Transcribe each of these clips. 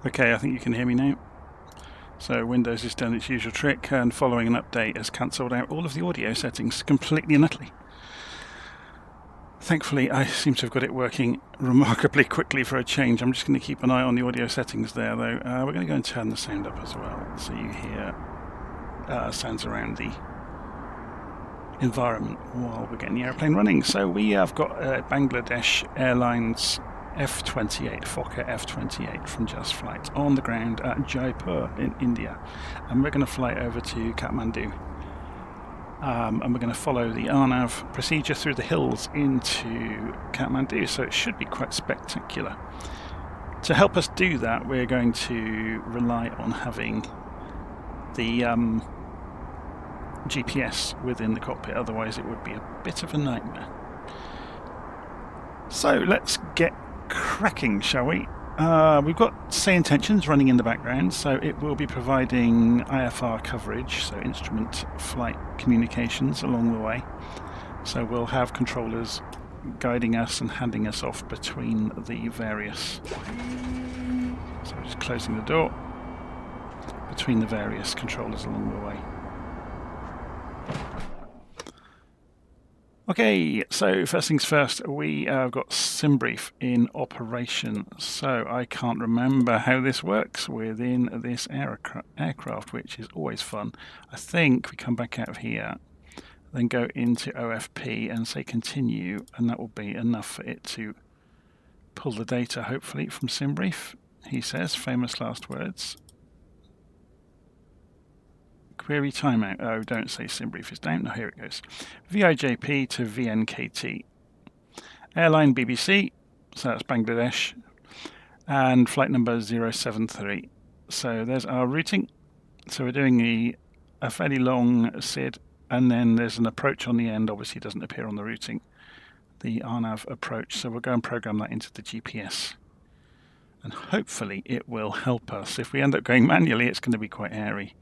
Okay, I think you can hear me now. So Windows has done its usual trick, and following an update has cancelled out all of the audio settings completely and utterly. Thankfully, I seem to have got it working remarkably quickly for a change. I'm just going to keep an eye on the audio settings there, though. We're going to go and turn the sound up as well, so you hear sounds around the environment while we're getting the airplane running. So we have got Bangladesh Airline's F28, Fokker F28 from JustFlight on the ground at Jaipur in India, and we're going to fly over to Kathmandu, and we're going to follow the RNAV procedure through the hills into Kathmandu, so it should be quite spectacular. To help us do that, we're going to rely on having the GPS within the cockpit, otherwise it would be a bit of a nightmare. So let's get cracking, shall we? We've got Say Intentions running in the background, so it will be providing IFR coverage, so instrument flight communications along the way. So we'll have controllers guiding us and handing us off between the various. So just closing the door between the various controllers along the way. Okay, so first things first, we have got Simbrief in operation. So I can't remember how this works within this aircraft, which is always fun. I think we come back out of here, then go into OFP and say continue, and that will be enough for it to pull the data, hopefully, from Simbrief. He says, famous last words. Query timeout. Oh, don't say Simbrief is down. No, here it goes. VIJP to VNKT. Airline BBC, so that's Bangladesh, and flight number 073. So there's our routing. So we're doing a fairly long SID, and then there's an approach on the end. Obviously, it doesn't appear on the routing, the RNAV approach. So we'll go and program that into the GPS. And hopefully it will help us. If we end up going manually, it's going to be quite hairy.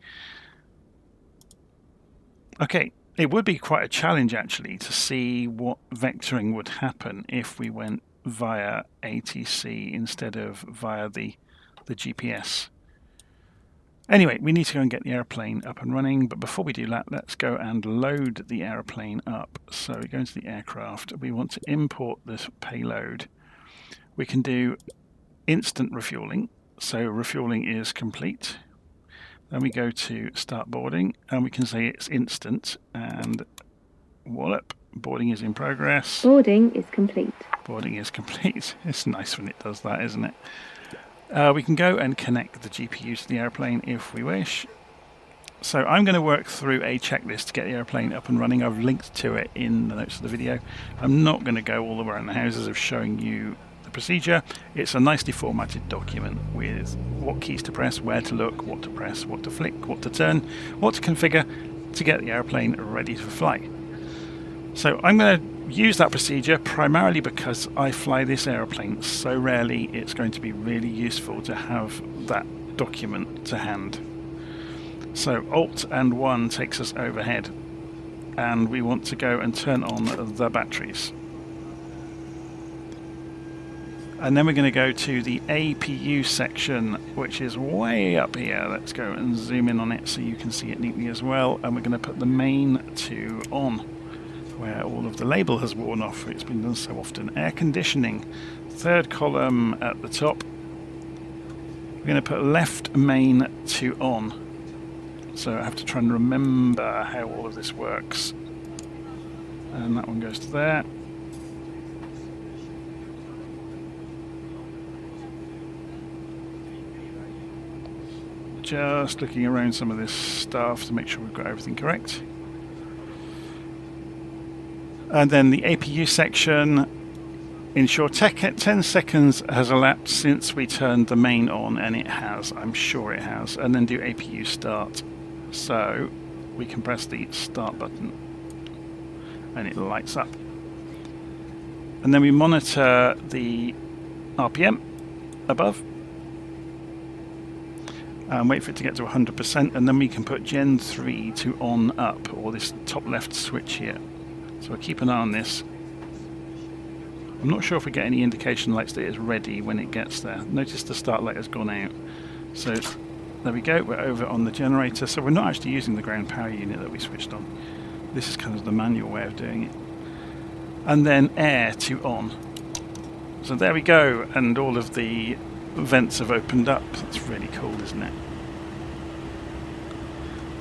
Okay, it would be quite a challenge actually to see what vectoring would happen if we went via ATC instead of via the GPS. Anyway, we need to go and get the airplane up and running, but before we do that, let's go and load the airplane up. So we go into the aircraft, we want to import this payload. We can do instant refueling, so refueling is complete. Then we go to start boarding, and we can say it's instant, and wallop, boarding is in progress. Boarding is complete. Boarding is complete. It's nice when it does that, isn't it? We can go and connect the GPU to the airplane if we wish. So I'm going to work through a checklist to get the airplane up and running. I've linked to it in the notes of the video. I'm not going to go all around the houses of showing you procedure. It's a nicely formatted document with what keys to press, where to look, what to press, what to flick, what to turn, what to configure to get the airplane ready to fly. So I'm going to use that procedure primarily because I fly this airplane so rarely. It's going to be really useful to have that document to hand. So Alt and 1 takes us overhead, and we want to go and turn on the batteries. And then we're going to go to the APU section, which is way up here. Let's go and zoom in on it so you can see it neatly as well. And we're going to put the main 2 on, where all of the label has worn off. It's been done so often. Air conditioning, 3rd column at the top. We're going to put left main 2 on. So I have to try and remember how all of this works. And that one goes to there. Just looking around some of this stuff to make sure we've got everything correct. And then the APU section, ensure 10 seconds has elapsed since we turned the main on, and it has, I'm sure it has. And then do APU start. So we can press the start button and it lights up. And then we monitor the RPM above. And wait for it to get to 100%, and then we can put Gen 3 to on up, or this top left switch here. So we'll keep an eye on this. I'm not sure if we get any indication lights that it's ready when it gets there. Notice the start light has gone out. So there we go, we're over on the generator. So we're not actually using the ground power unit that we switched on. This is kind of the manual way of doing it. And then air to on. So there we go, and all of the vents have opened up. That's really cool, isn't it?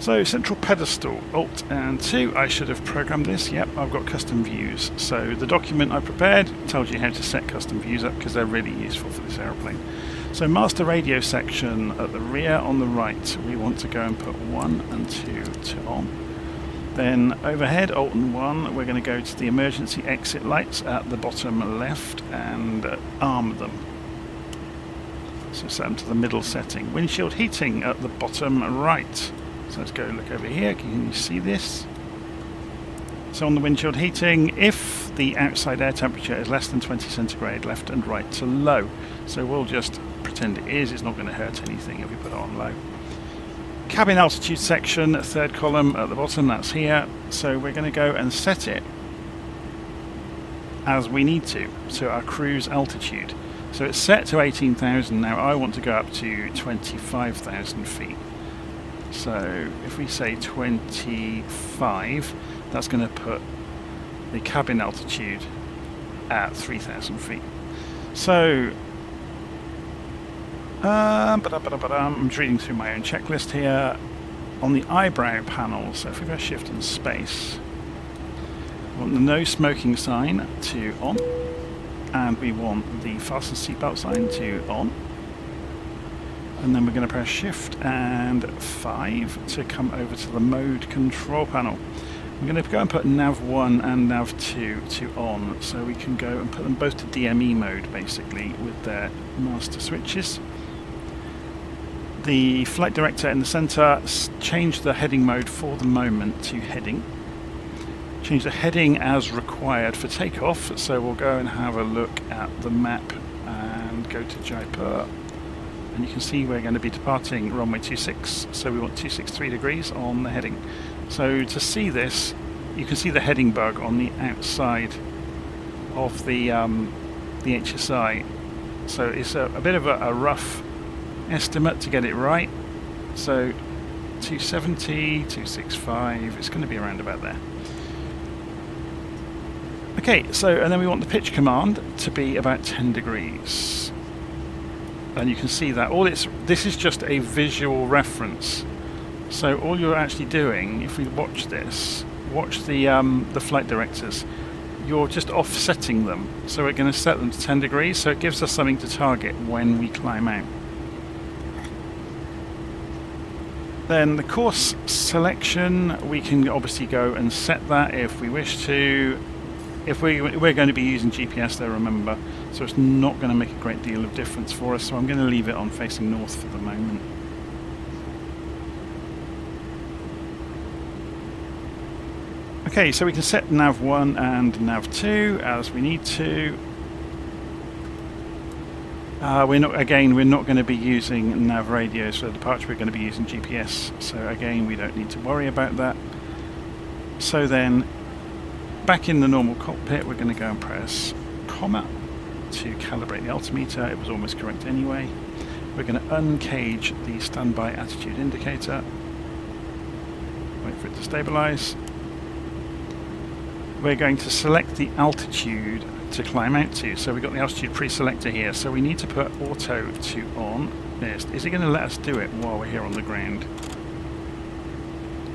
So central pedestal, Alt and 2, I should have programmed this. Yep, I've got custom views. So the document I prepared tells you how to set custom views up because they're really useful for this aeroplane. So master radio section at the rear on the right, we want to go and put 1 and 2 to on. Then overhead, Alt and 1, we're going to go to the emergency exit lights at the bottom left and arm them. So set them to the middle setting. Windshield heating at the bottom right. So let's go look over here. Can you see this? So on the windshield heating, if the outside air temperature is less than 20 centigrade, left and right to low. So we'll just pretend it is. It's not going to hurt anything if we put it on low. Cabin altitude section, third column at the bottom, that's here. So we're going to go and set it as we need to our cruise altitude. So it's set to 18,000. Now I want to go up to 25,000 feet. So if we say 25, that's going to put the cabin altitude at 3,000 feet. So I'm just reading through my own checklist here. On the eyebrow panel, so if we go shift and space, we want the no smoking sign to on, and we want the fasten seatbelt sign to on. And then we're going to press shift and 5 to come over to the mode control panel. I'm going to go and put nav 1 and nav 2 to on, so we can go and put them both to DME mode basically with their master switches. The flight director in the center changed the heading mode for the moment to heading. Change the heading as required for takeoff, so we'll go and have a look at the map and go to Jaipur. And you can see we're going to be departing runway 26, so we want 263 degrees on the heading. So to see this, you can see the heading bug on the outside of the HSI. So it's a bit of a rough estimate to get it right. So 270, 265, it's going to be around about there. Okay, so and then we want the pitch command to be about 10 degrees. And you can see that this is just a visual reference. So all you're actually doing, if we watch this, watch the flight directors, you're just offsetting them. So we're going to set them to 10 degrees, so it gives us something to target when we climb out. Then the course selection, we can obviously go and set that if we wish to. If we're going to be using GPS there, remember, so it's not going to make a great deal of difference for us, so I'm going to leave it on facing north for the moment. Okay, so we can set nav 1 and nav 2 as we need to. We're not going to be using nav radios for the departure, we're going to be using GPS, so again we don't need to worry about that. So then, back in the normal cockpit, we're going to go and press comma to calibrate the altimeter. It was almost correct anyway. We're going to uncage the standby attitude indicator. Wait for it to stabilize. We're going to select the altitude to climb out to. So we've got the altitude pre-selector here. So we need to put auto to on. Is it going to let us do it while we're here on the ground?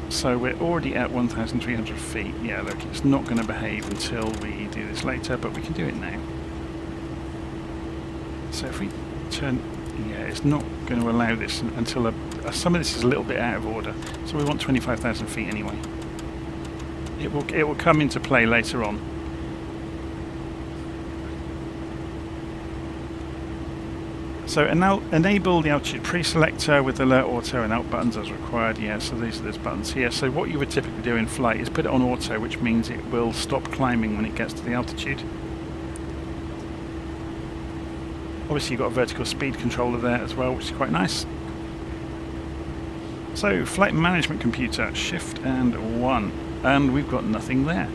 So we're already at 1,300 feet. Yeah, look, it's not going to behave until we do this later, but we can do it now. So if we turn, yeah, it's not going to allow this until some of this is a little bit out of order. So we want 25,000 feet anyway. It will come into play later on. So now enable the altitude pre-selector with alert auto and alt buttons as required. Yeah, so these are those buttons here. So what you would typically do in flight is put it on auto, which means it will stop climbing when it gets to the altitude. Obviously you've got a vertical speed controller there as well, which is quite nice. So flight management computer, shift and 1, and we've got nothing there.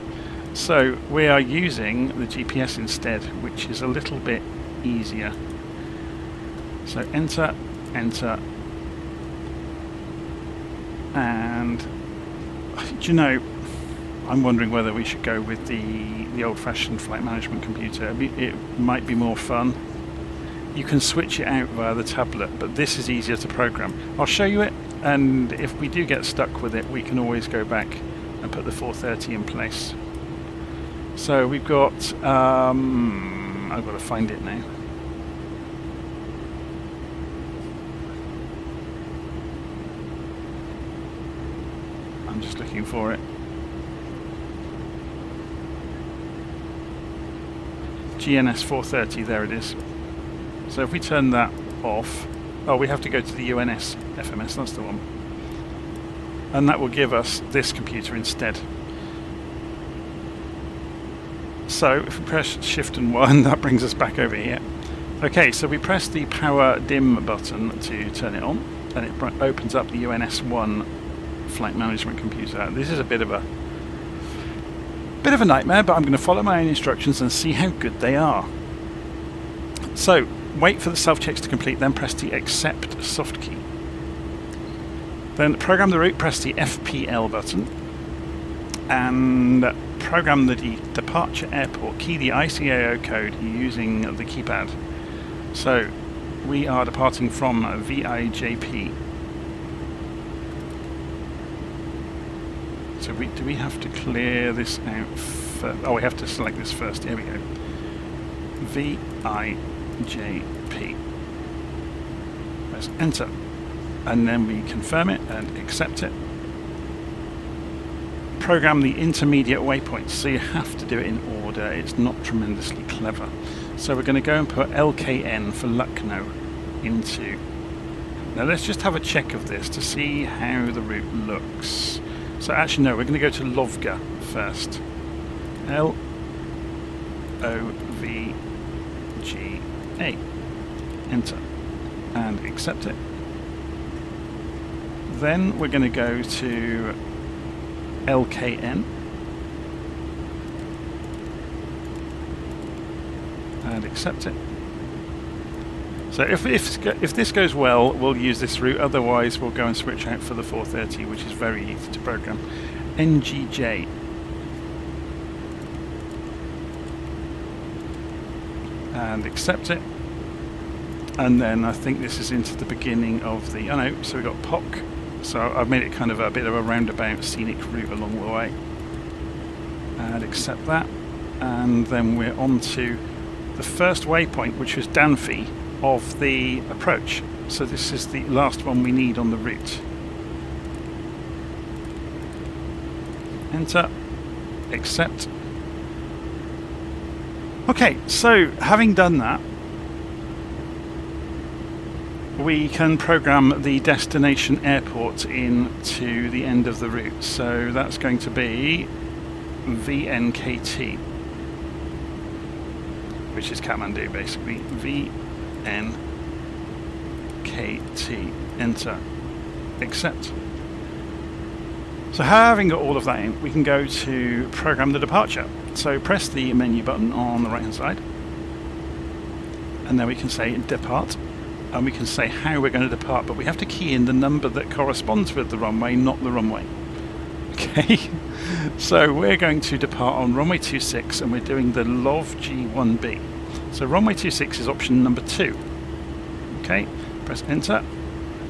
So we are using the GPS instead, which is a little bit easier. So enter, enter, and do you know, I'm wondering whether we should go with the old-fashioned flight management computer. It might be more fun. You can switch it out via the tablet, but this is easier to program. I'll show you it, and if we do get stuck with it, we can always go back and put the 430 in place. So we've got, I've got to find it now. I'm just looking for it. GNS 430, there it is. So if we turn that off, oh, we have to go to the UNS FMS, that's the one. And that will give us this computer instead. So if we press Shift and 1, that brings us back over here. Okay, so we press the power dim button to turn it on, and it opens up the UNS 1 flight management computer. This is a bit of a nightmare, but I'm going to follow my own instructions and see how good they are. So wait for the self-checks to complete, then press the accept soft key. Then program the route, press the FPL button, and program the departure airport, key the ICAO code using the keypad. So we are departing from VIJP. So do we have to clear this out first? Oh, we have to select this first. Here we go. VIJP. Press enter. And then we confirm it and accept it. Program the intermediate waypoints. So you have to do it in order. It's not tremendously clever. So we're going to go and put LKN for Lucknow into. Now let's just have a check of this to see how the route looks. So actually no, we're going to go to Lovga first. L-O-V-G-A. Enter. And accept it. Then we're going to go to LKN. And accept it. So if this goes well, we'll use this route. Otherwise, we'll go and switch out for the 430, which is very easy to program. NGJ. And accept it. And then I think this is into the beginning of the... Oh no, so we've got POC. So I've made it kind of a bit of a roundabout scenic route along the way. And accept that. And then we're on to the first waypoint, which was Danfi, of the approach. So this is the last one we need on the route. Enter, accept. Okay, so having done that, we can program the destination airport into the end of the route. So that's going to be VNKT, which is Kathmandu basically. VNKT, enter, accept. So having got all of that in, we can go to program the departure. So press the menu button on the right hand side, and then we can say depart, and we can say how we're going to depart, but we have to key in the number that corresponds with the runway, not the runway. Okay, so we're going to depart on runway 26, and we're doing the LOV G1B. So runway 26 is option number 2. Okay, press enter,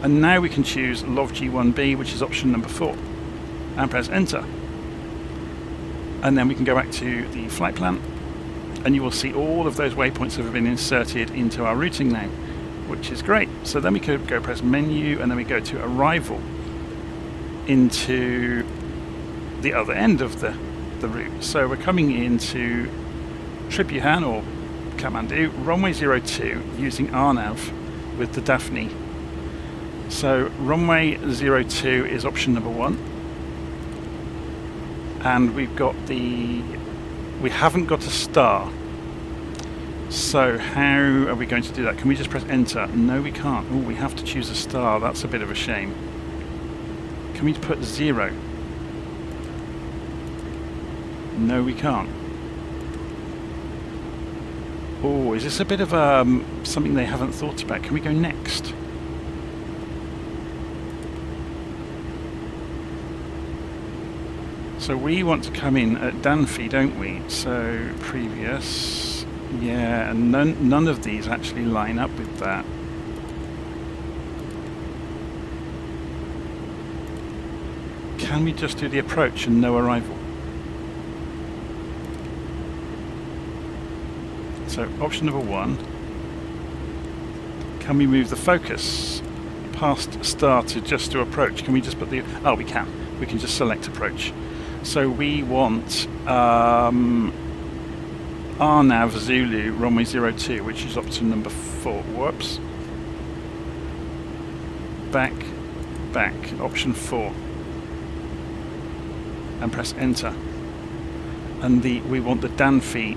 and now we can choose LOV G1B, which is option number 4, and press enter. And then we can go back to the flight plan, and you will see all of those waypoints have been inserted into our routing now, which is great. So then we could go press menu, and then we go to arrival into the other end of the route. So we're coming into Tribhuvan or Kathmandu, runway 02, using RNAV with the Daphne. So runway 02 is option number 1, and we haven't got a star. So how are we going to do that? Can we just press enter? No, we can't. Oh, we have to choose a star. That's a bit of a shame. Can we put 0? No, we can't. Oh, is this a bit of something they haven't thought about? Can we go next? So we want to come in at Danfy, don't we? So previous, yeah, and none of these actually line up with that. Can we just do the approach and no arrival? So option number 1. Can we move the focus past star to just to approach? Can we just put the... Oh, we can. We can just select approach. So we want RNAV Zulu runway 02, which is option number 4. Whoops. Back, option 4. And press enter. And we want the Danfy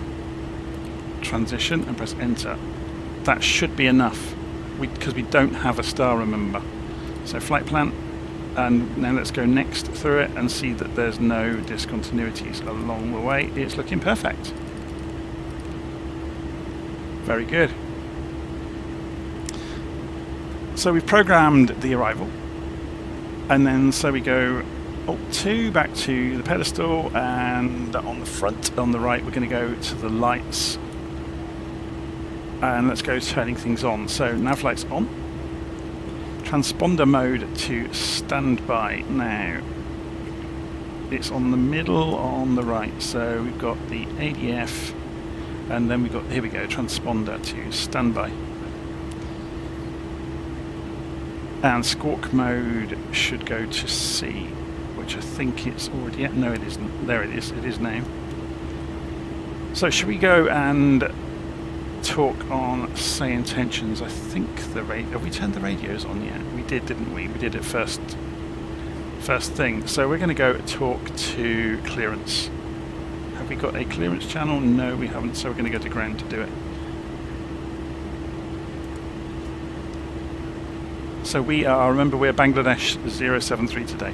transition and press enter. That should be enough because we don't have a star, remember. So flight plan, and now let's go next through it and see that there's no discontinuities along the way. It's looking perfect. Very good. So we've programmed the arrival, and then so we go Alt 2 back to the pedestal, and on the front on the right we're going to go to the lights, and let's go turning things on. So nav lights on, transponder mode to standby. Now it's on the middle on the right, so we've got the ADF, and then we've got, here we go, transponder to standby. And squawk mode should go to C, which I think it's already at. No, it isn't. There it is now. So should we go and talk on say intentions? I think have we turned the radios on yet? We did, didn't we? We did it first thing. So we're going to go talk to clearance. Have we got a clearance channel? No, we haven't, so we're going to go to ground to do it. So we are, remember, we're Bangladesh 073 today.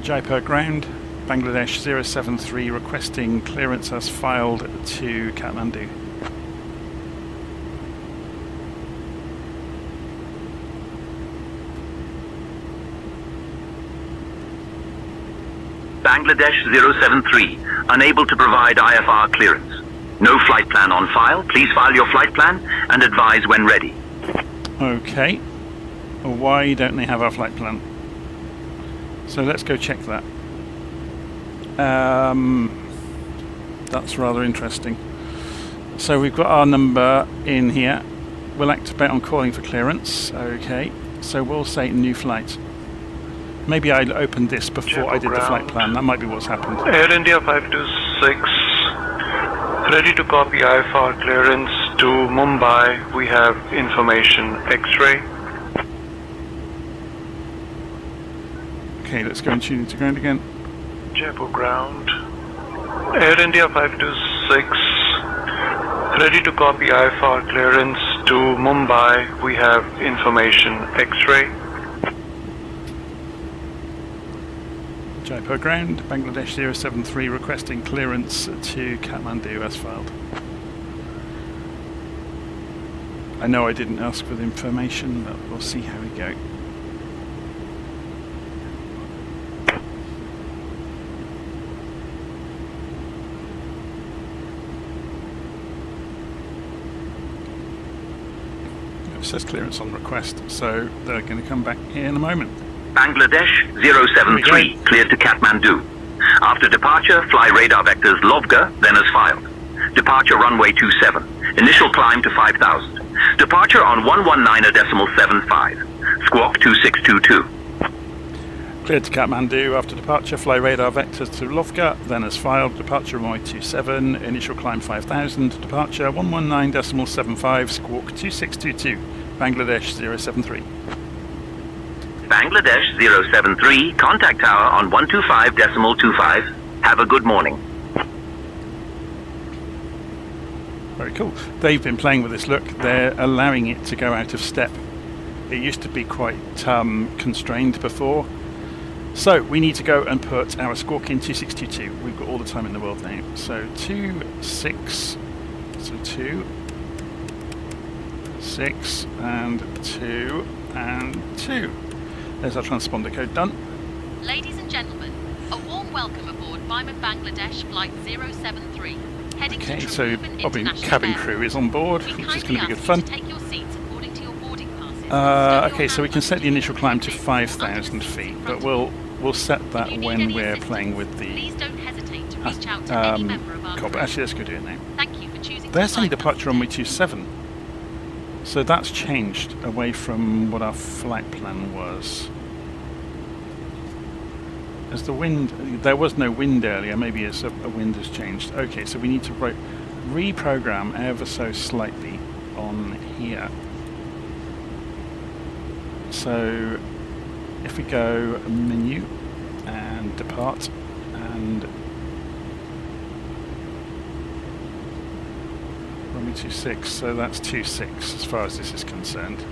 Jaipur ground, Bangladesh 073 requesting clearance as filed to Kathmandu. Bangladesh 073, unable to provide IFR clearance. No flight plan on file. Please file your flight plan and advise when ready. Okay. Why don't they have our flight plan? So let's go check that. That's rather interesting. So we've got our number in here. We'll activate on calling for clearance. Okay. So we'll say new flight. Maybe I opened this before Jaipur I did ground. the flight plan. That might be what's happened. Air India 526, ready to copy IFR clearance to Mumbai. We have information X-ray. Okay, let's go and tune into ground again. Jaipur ground. Air India 526, ready to copy IFR clearance to Mumbai. We have information X-ray. Jaipur ground, Bangladesh 073 requesting clearance to Kathmandu as filed. I know I didn't ask for the information, but we'll see how we go. It says clearance on request, so they're going to come back here in a moment. Bangladesh 073, cleared to Kathmandu. After departure, fly radar vectors Lovga, then as filed. Departure runway 27. Initial climb to 5,000. Departure on 119.75. Squawk 2622. Cleared to Kathmandu. After departure, fly radar vectors to Lovga, then as filed. Departure runway 27. Initial climb 5,000. Departure 119.75. Squawk 2622. Bangladesh 073. Bangladesh 073, contact tower on 125.25. Have a good morning. Very cool. They've been playing with this look. They're allowing it to go out of step. It used to be quite constrained before. So we need to go and put our squawk in 2622. We've got all the time in the world now. So 26, so 2, 6, and 2, and 2. There's our transponder code done. Ladies and gentlemen, a warm welcome aboard Bangladesh Flight 073. Heading Okay, to so Tripura Bobby International cabin Airport. crew is on board, We which is kindly going to be good ask fun. you to take your seats according to your boarding passes. Okay, so we can set the initial climb to 5,000 feet, but we'll set that when we're playing with the Please don't hesitate to reach out to any member of our cockpit. crew. Actually, let's go do it now. Thank you for choosing They're to fly saying with us departure runway today. 27. So that's changed away from what our flight plan was. As the wind, there was no wind earlier, maybe as a wind has changed. Okay, so we need to reprogram ever so slightly on here. So if we go menu and depart and runway 26, so that's 26 as far as this is concerned.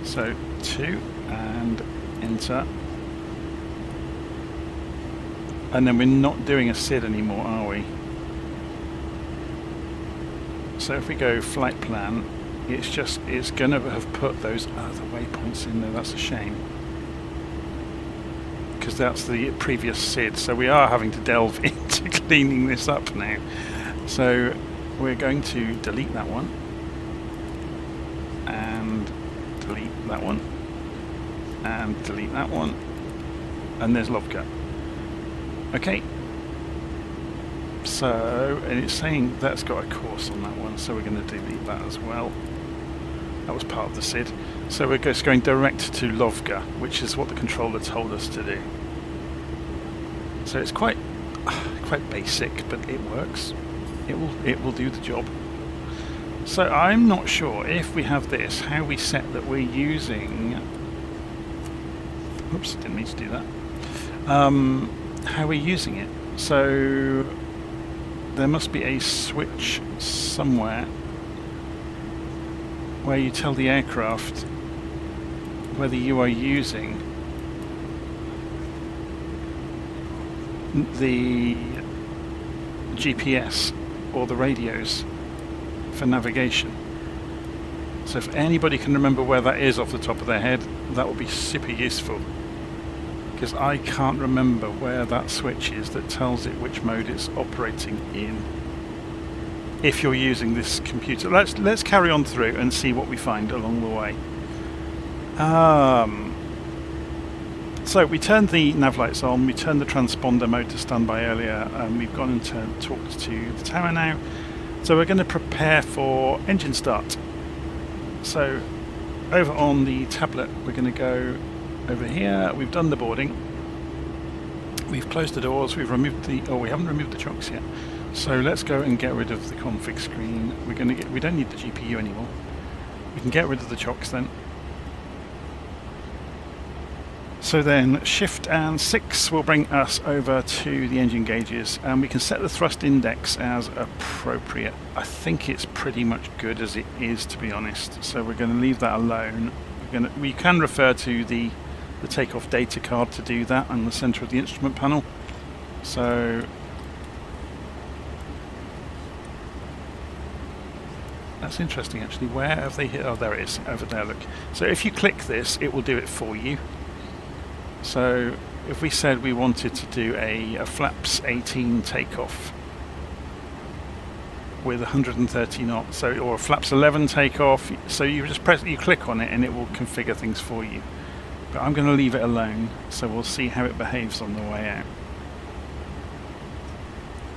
So 2 and enter. And then we're not doing a SID anymore, are we? So if we go flight plan, it's going to have put those other waypoints in there. That's a shame, because that's the previous SID. So we are having to delve into cleaning this up now. So we're going to delete that one and delete that one and delete that one, and there's Lovka. Okay, so, and it's saying that's got a course on that one, so we're going to delete that as well. That was part of the SID. So we're just going direct to Lovga, which is what the controller told us to do. So it's quite basic, but it works. It will do the job. So I'm not sure if we have this, how we set that we're using. Oops, didn't mean to do that. How we're using it. So there must be a switch somewhere where you tell the aircraft whether you are using the GPS or the radios for navigation. So if anybody can remember where that is off the top of their head, that would be super useful, because I can't remember where that switch is that tells it which mode it's operating in if you're using this computer. Let's carry on through and see what we find along the way. So we turned the nav lights on, we turned the transponder mode to standby earlier, and we've gone and talked to the tower now. So we're going to prepare for engine start. So over on the tablet we're going to go over here. We've done the boarding, we've closed the doors, we've removed the, we haven't removed the chocks yet. So let's go and get rid of the config screen. We don't need the GPU anymore. We can get rid of the chocks then. So then Shift and 6 will bring us over to the engine gauges, and we can set the thrust index as appropriate. I think it's pretty much good as it is, to be honest. So we're going to leave that alone. We can refer to the takeoff data card to do that on the center of the instrument panel. So that's interesting actually. Where have they hit? Oh, there it is, over there, look. So if you click this, it will do it for you. So if we said we wanted to do a flaps 18 takeoff with 130 knots, so, or a flaps 11 takeoff, so you just click on it and it will configure things for you. But I'm going to leave it alone, so we'll see how it behaves on the way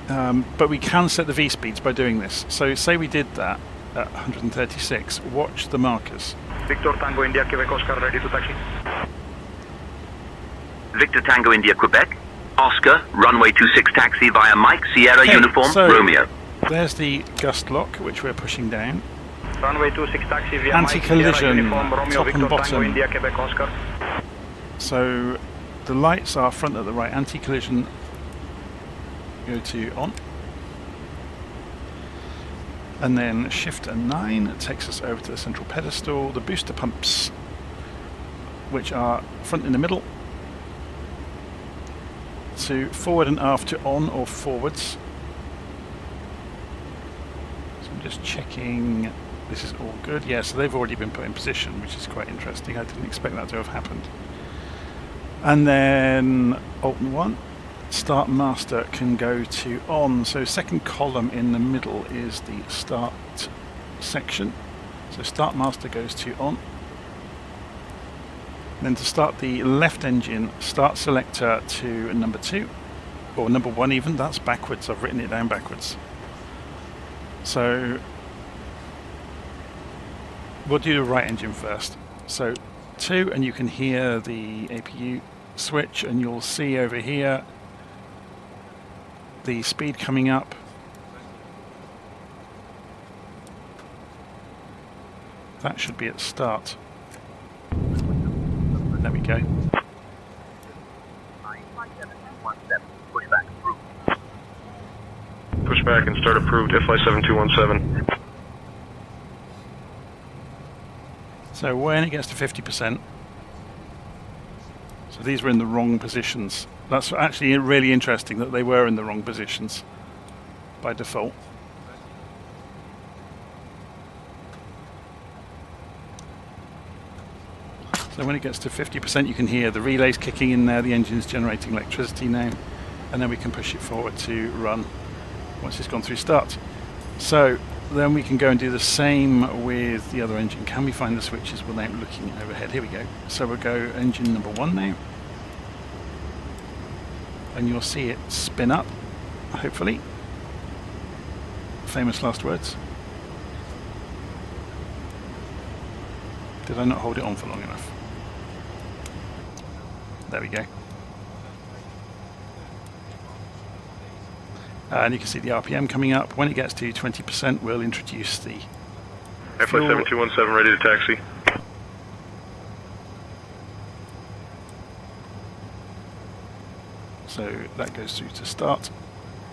out. But we can set the V speeds by doing this. So say we did that at 136, watch the markers. Victor Tango India Quebec Oscar, ready to taxi. Victor Tango India Quebec, Oscar, runway 26 taxi via Mike Sierra Okay, Uniform so Romeo. There's the gust lock, which we're pushing down. Runway 26 taxi via Anti-collision, Mike Sierra Uniform Romeo, top Victor and Tango bottom. India Quebec Oscar. So the lights are front at the right, anti-collision go to on. And then Shift and 9 takes us over to the central pedestal. The booster pumps, which are front in the middle, to forward and aft to on or forwards. So I'm just checking this is all good. Yeah, so they've already been put in position, which is quite interesting. I didn't expect that to have happened. And then Alt 1, Start Master can go to on. So second column in the middle is the start section. So Start Master goes to on. Then to start the left engine, Start Selector to number 2, or number 1 even. That's backwards. I've written it down backwards. So we'll do the right engine first. So 2, and you can hear the APU switch, and you'll see over here the speed coming up. That should be at start. There we go. Push back and start approved, FI 7217. So when it gets to 50%, so these were in the wrong positions. That's actually really interesting that they were in the wrong positions by default. So when it gets to 50%, you can hear the relays kicking in there, the engine's generating electricity now, and then we can push it forward to run once it's gone through start. So then we can go and do the same with the other engine. Can we find the switches without looking overhead? Here we go. So we'll go engine number 1 now. And you'll see it spin up, hopefully. Famous last words. Did I not hold it on for long enough? There we go. And you can see the RPM coming up. When it gets to 20%, we'll introduce the FI 7217 ready to taxi. So that goes through to start.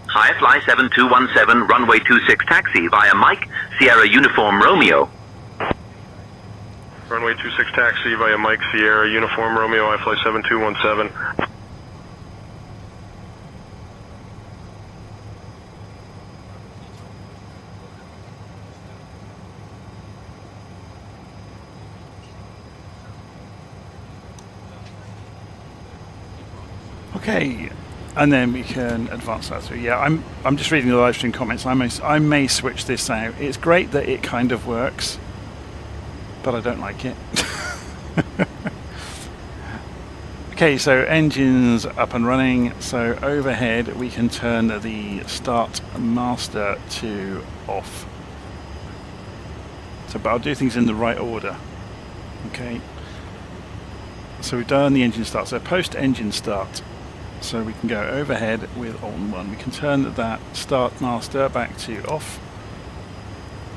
Hi, fly 7217, runway 26 taxi via Mike, Sierra Uniform Romeo. Runway 26 taxi via Mike, Sierra Uniform Romeo, I fly 7217. Okay, and then we can advance that through. Yeah, I'm just reading the live stream comments. I may switch this out. It's great that it kind of works, but I don't like it. Okay, so engines up and running. So overhead we can turn the start master to off. So, but I'll do things in the right order. Okay. So we've done the engine start. So post engine start. So we can go overhead with Alt 1. We can turn that start master back to off.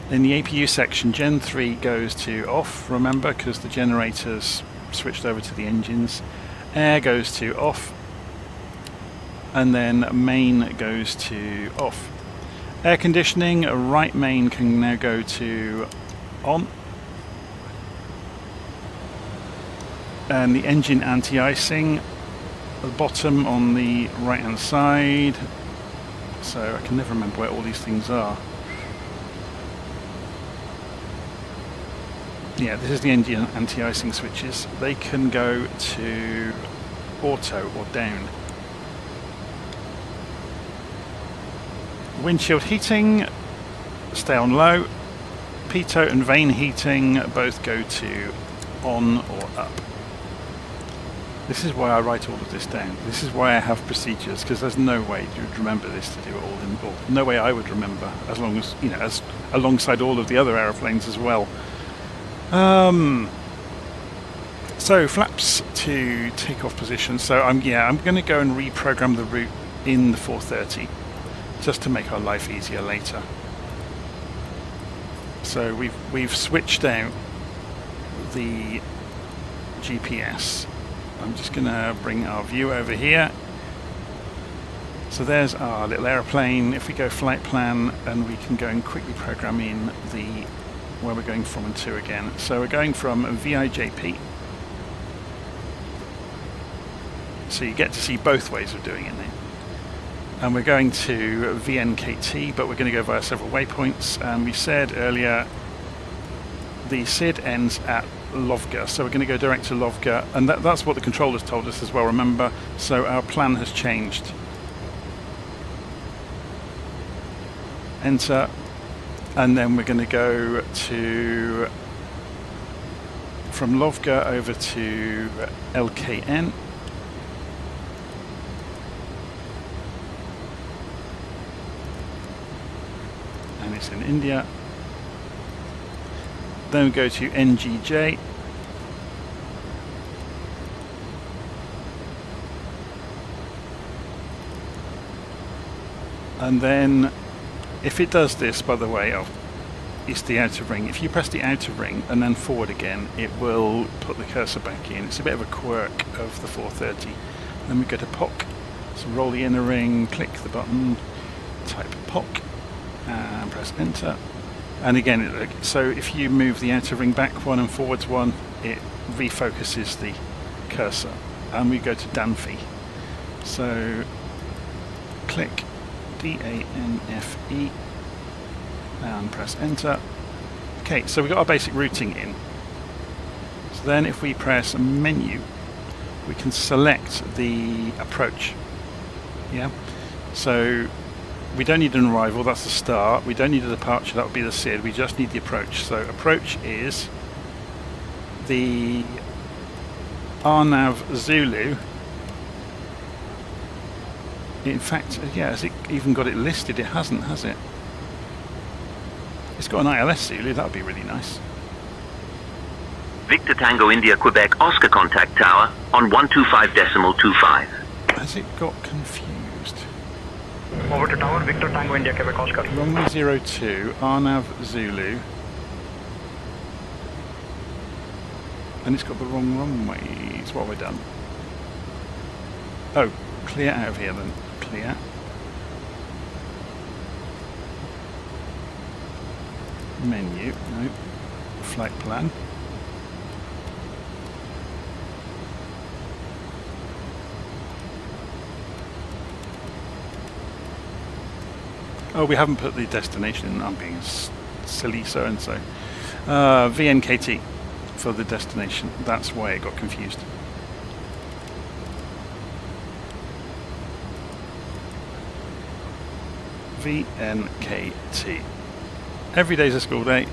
In the APU section, Gen 3 goes to off, remember, because the generators switched over to the engines. Air goes to off, and then main goes to off. Air conditioning, right main can now go to on. And the engine anti-icing, at the bottom on the right hand side. So I can never remember where all these things are. Yeah, this is the engine anti-icing switches. They can go to auto or down. Windshield heating, stay on low. Pitot and vane heating both go to on or up. This is why I write all of this down. This is why I have procedures, because there's no way you'd remember this to do it all in, or no way I would remember, as long as, you know, as alongside all of the other aeroplanes as well. So flaps to takeoff position. So I'm going to go and reprogram the route in the 430 just to make our life easier later. So we've switched out the GPS. I'm just going to bring our view over here. So there's our little aeroplane. If we go flight plan, and we can go and quickly program in the where we're going from and to again. So we're going from VIJP. So you get to see both ways of doing it now. And we're going to VNKT, but we're going to go via several waypoints. And we said earlier the SID ends at Lovga, so we're going to go direct to Lovga, and that's what the controllers told us as well, remember, so our plan has changed. Enter, and then we're going to go to from Lovga over to LKN. And it's in India. Then we go to NGJ. And then, if it does this, by the way, it's the outer ring. If you press the outer ring and then forward again, it will put the cursor back in. It's a bit of a quirk of the 430. Then we go to POC. So roll the inner ring, click the button, type POC, and press enter. And again, so if you move the outer ring back one and forwards one, it refocuses the cursor. And we go to Danfe. So click DANFE and press enter. Okay, so we've got our basic routing in. So then if we press menu, we can select the approach. Yeah, so we don't need an arrival, that's the start. We don't need a departure, that would be the SID. We just need the approach. So approach is the RNAV Zulu. In fact, yeah, has it even got it listed? It hasn't, has it? It's got an ILS Zulu, that would be really nice. Victor Tango India Quebec Oscar contact tower on 125.25. Has it got confused? Over to tower, Victor Tango India Quebec Oscar. Runway 02, RNAV Zulu. And it's got the wrong runways. What have I done? Oh, clear out of here then. Clear. Menu, no. Flight plan. Oh, we haven't put the destination in. I'm being silly so-and-so. VNKT for the destination. That's why it got confused. VNKT. Every day's a school day.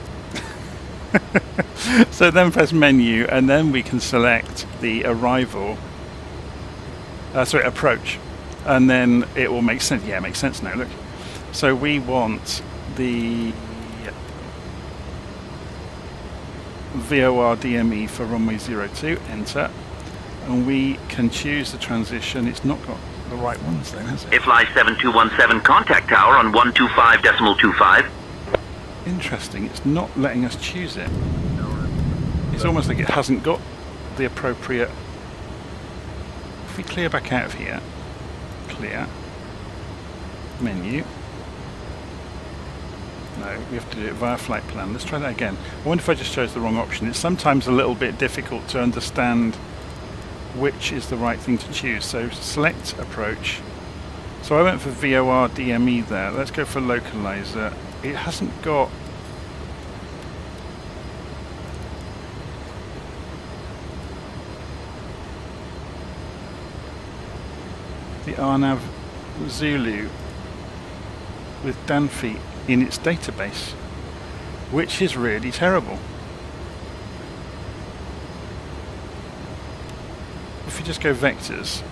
So then press menu, and then we can select the arrival. Approach, and then it will make sense. Yeah, it makes sense now. Look. So we want the VOR DME for runway 02. Enter, and we can choose the transition. It's not got the right ones though, has it? Fly 7217 contact tower on 125.25. Interesting, it's not letting us choose it. It's almost like it hasn't got the appropriate... If we clear back out of here, clear, menu. No, we have to do it via flight plan. Let's try that again. I wonder if I just chose the wrong option. It's sometimes a little bit difficult to understand which is the right thing to choose. So select approach. So I went for VOR DME there. Let's go for localizer. It hasn't got... the RNAV Zulu with Danfe in its database, which is really terrible. If you just go vectors,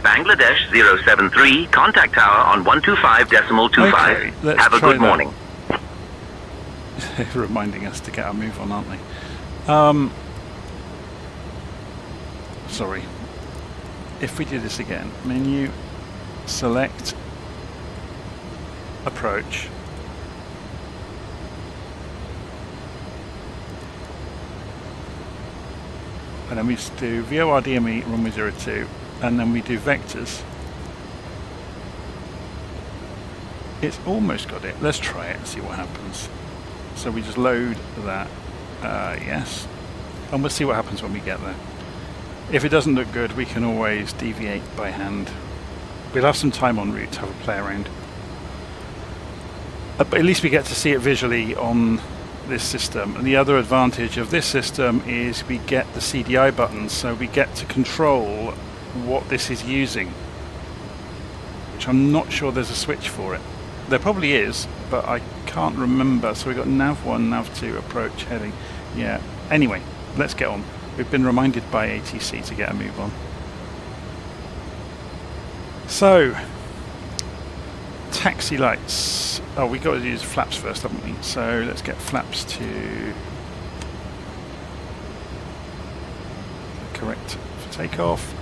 Bangladesh 073 contact tower on 125.25. Okay, let's Have a try good that. morning. reminding us to get our move on, aren't they? Sorry. If we do this again, menu, select, approach, and then we just do VOR DME runway 02, and then we do vectors. It's almost got it. Let's try it and see what happens. So we just load that. Yes. And we'll see what happens when we get there. If it doesn't look good, we can always deviate by hand. We'll have some time en route to have a play around. But at least we get to see it visually on this system. And the other advantage of this system is we get the CDI buttons, so we get to control what this is using, which I'm not sure there's a switch for it. There probably is, but I can't remember. So we've got nav1, nav2, approach, heading. Yeah, anyway, let's get on. We've been reminded by ATC to get a move on. So, taxi lights. Oh, we got to use flaps first, haven't we? So let's get flaps to correct for takeoff.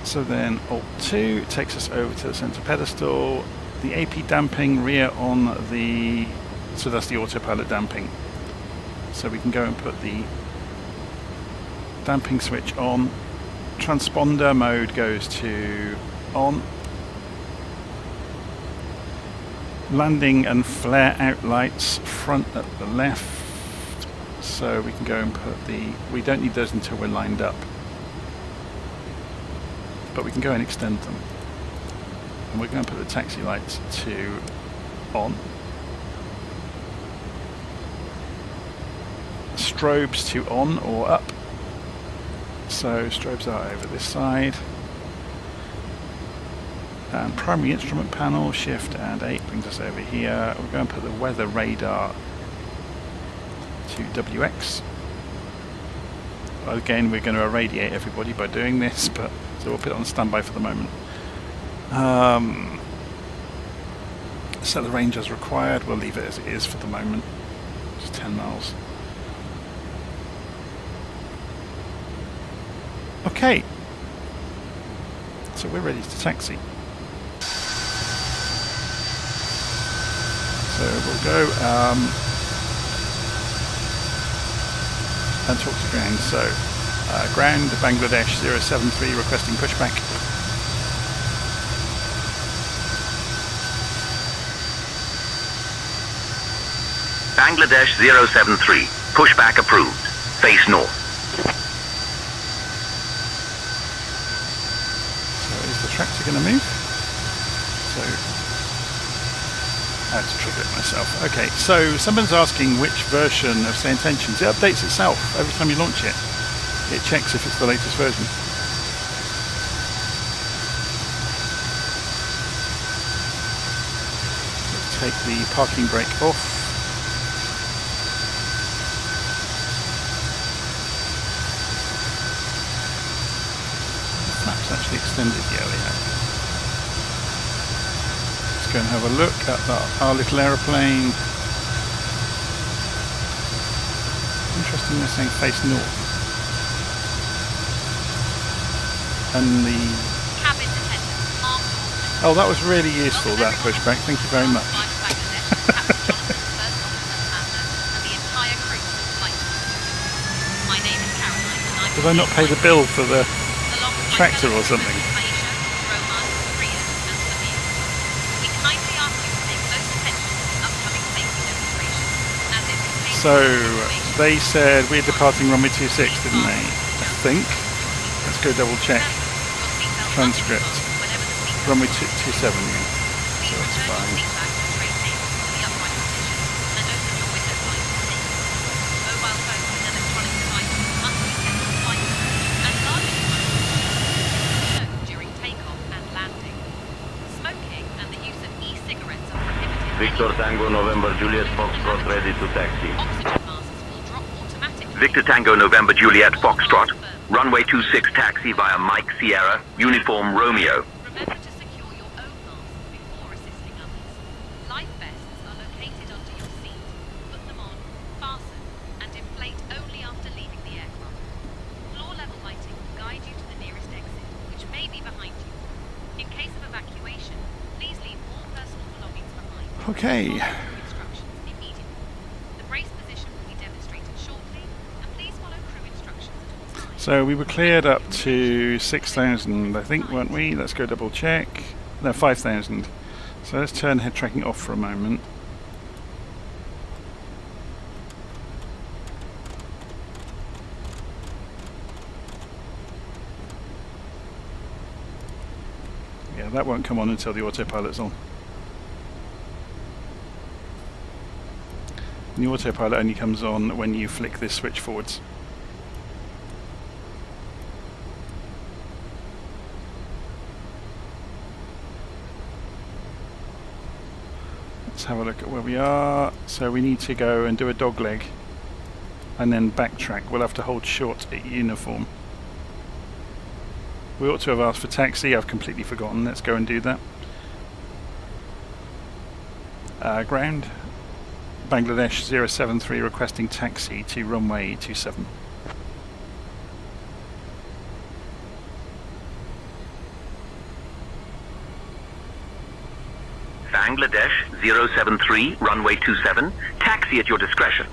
So then Alt 2 takes us over to the center pedestal. The AP damping rear on the, so that's the autopilot damping. So we can go and put the damping switch on. Transponder mode goes to on. Landing and flare out lights front at the left. So we can go and put the, we don't need those until we're lined up, but we can go and extend them. And we're going to put the taxi lights to on. Strobes to on or up. So strobes are over this side. And primary instrument panel, shift and 8 brings us over here. We're going to put the weather radar to WX. Again, we're going to irradiate everybody by doing this, but so we'll put it on standby for the moment. Set the range as required. We'll leave it as it is for the moment. Just 10 miles. Okay. So we're ready to taxi. So we'll go and talk to ground. So ground Bangladesh 073 requesting pushback. Bangladesh 073, pushback approved. Face north. So is the tractor going to move? So I had to trigger it myself. Okay, so someone's asking which version of Say Intentions. It updates itself every time you launch it. It checks if it's the latest version. Let's take the parking brake off. The flaps actually extended, yeah they have. Go and have a look at our little aeroplane. Interesting, they're saying face north. And the Cabin attendant, Mark. oh, that was really useful, that pushback. Thank you very much. Did I not pay the bill for the tractor or something? So they said we're departing runway 26, didn't they? I think. Let's go double check. Transcript. Runway 27, yeah. So that's fine. Victor Tango November Juliet Foxtrot ready to taxi. Oxygen masks will drop automatically. Victor Tango November Juliet Foxtrot. Runway 26 taxi via Mike Sierra, Uniform Romeo. Remember to secure your own mask before assisting others. Life vests are located under your seat. Put them on, fasten, and inflate only after leaving the aircraft. Floor level lighting will guide you to the nearest exit, which may be behind you. In case of evacuation, please leave all personal belongings behind. Okay. Instructions immediately. The brace position will be demonstrated shortly, and please follow crew instructions at all times. So we were cleared up to 6,000, I think, weren't we? Let's go double check. No, 5,000. So let's turn head tracking off for a moment. Yeah, that won't come on until the autopilot's on. And the autopilot only comes on when you flick this switch forwards. Let's have a look at where we are. So we need to go and do a dog leg and then backtrack. We'll have to hold short at uniform. We ought to have asked for taxi. I've completely forgotten. Let's go and do that. Ground. Bangladesh 073 requesting taxi to runway 27. Bangladesh 073, runway 27. Taxi at your discretion.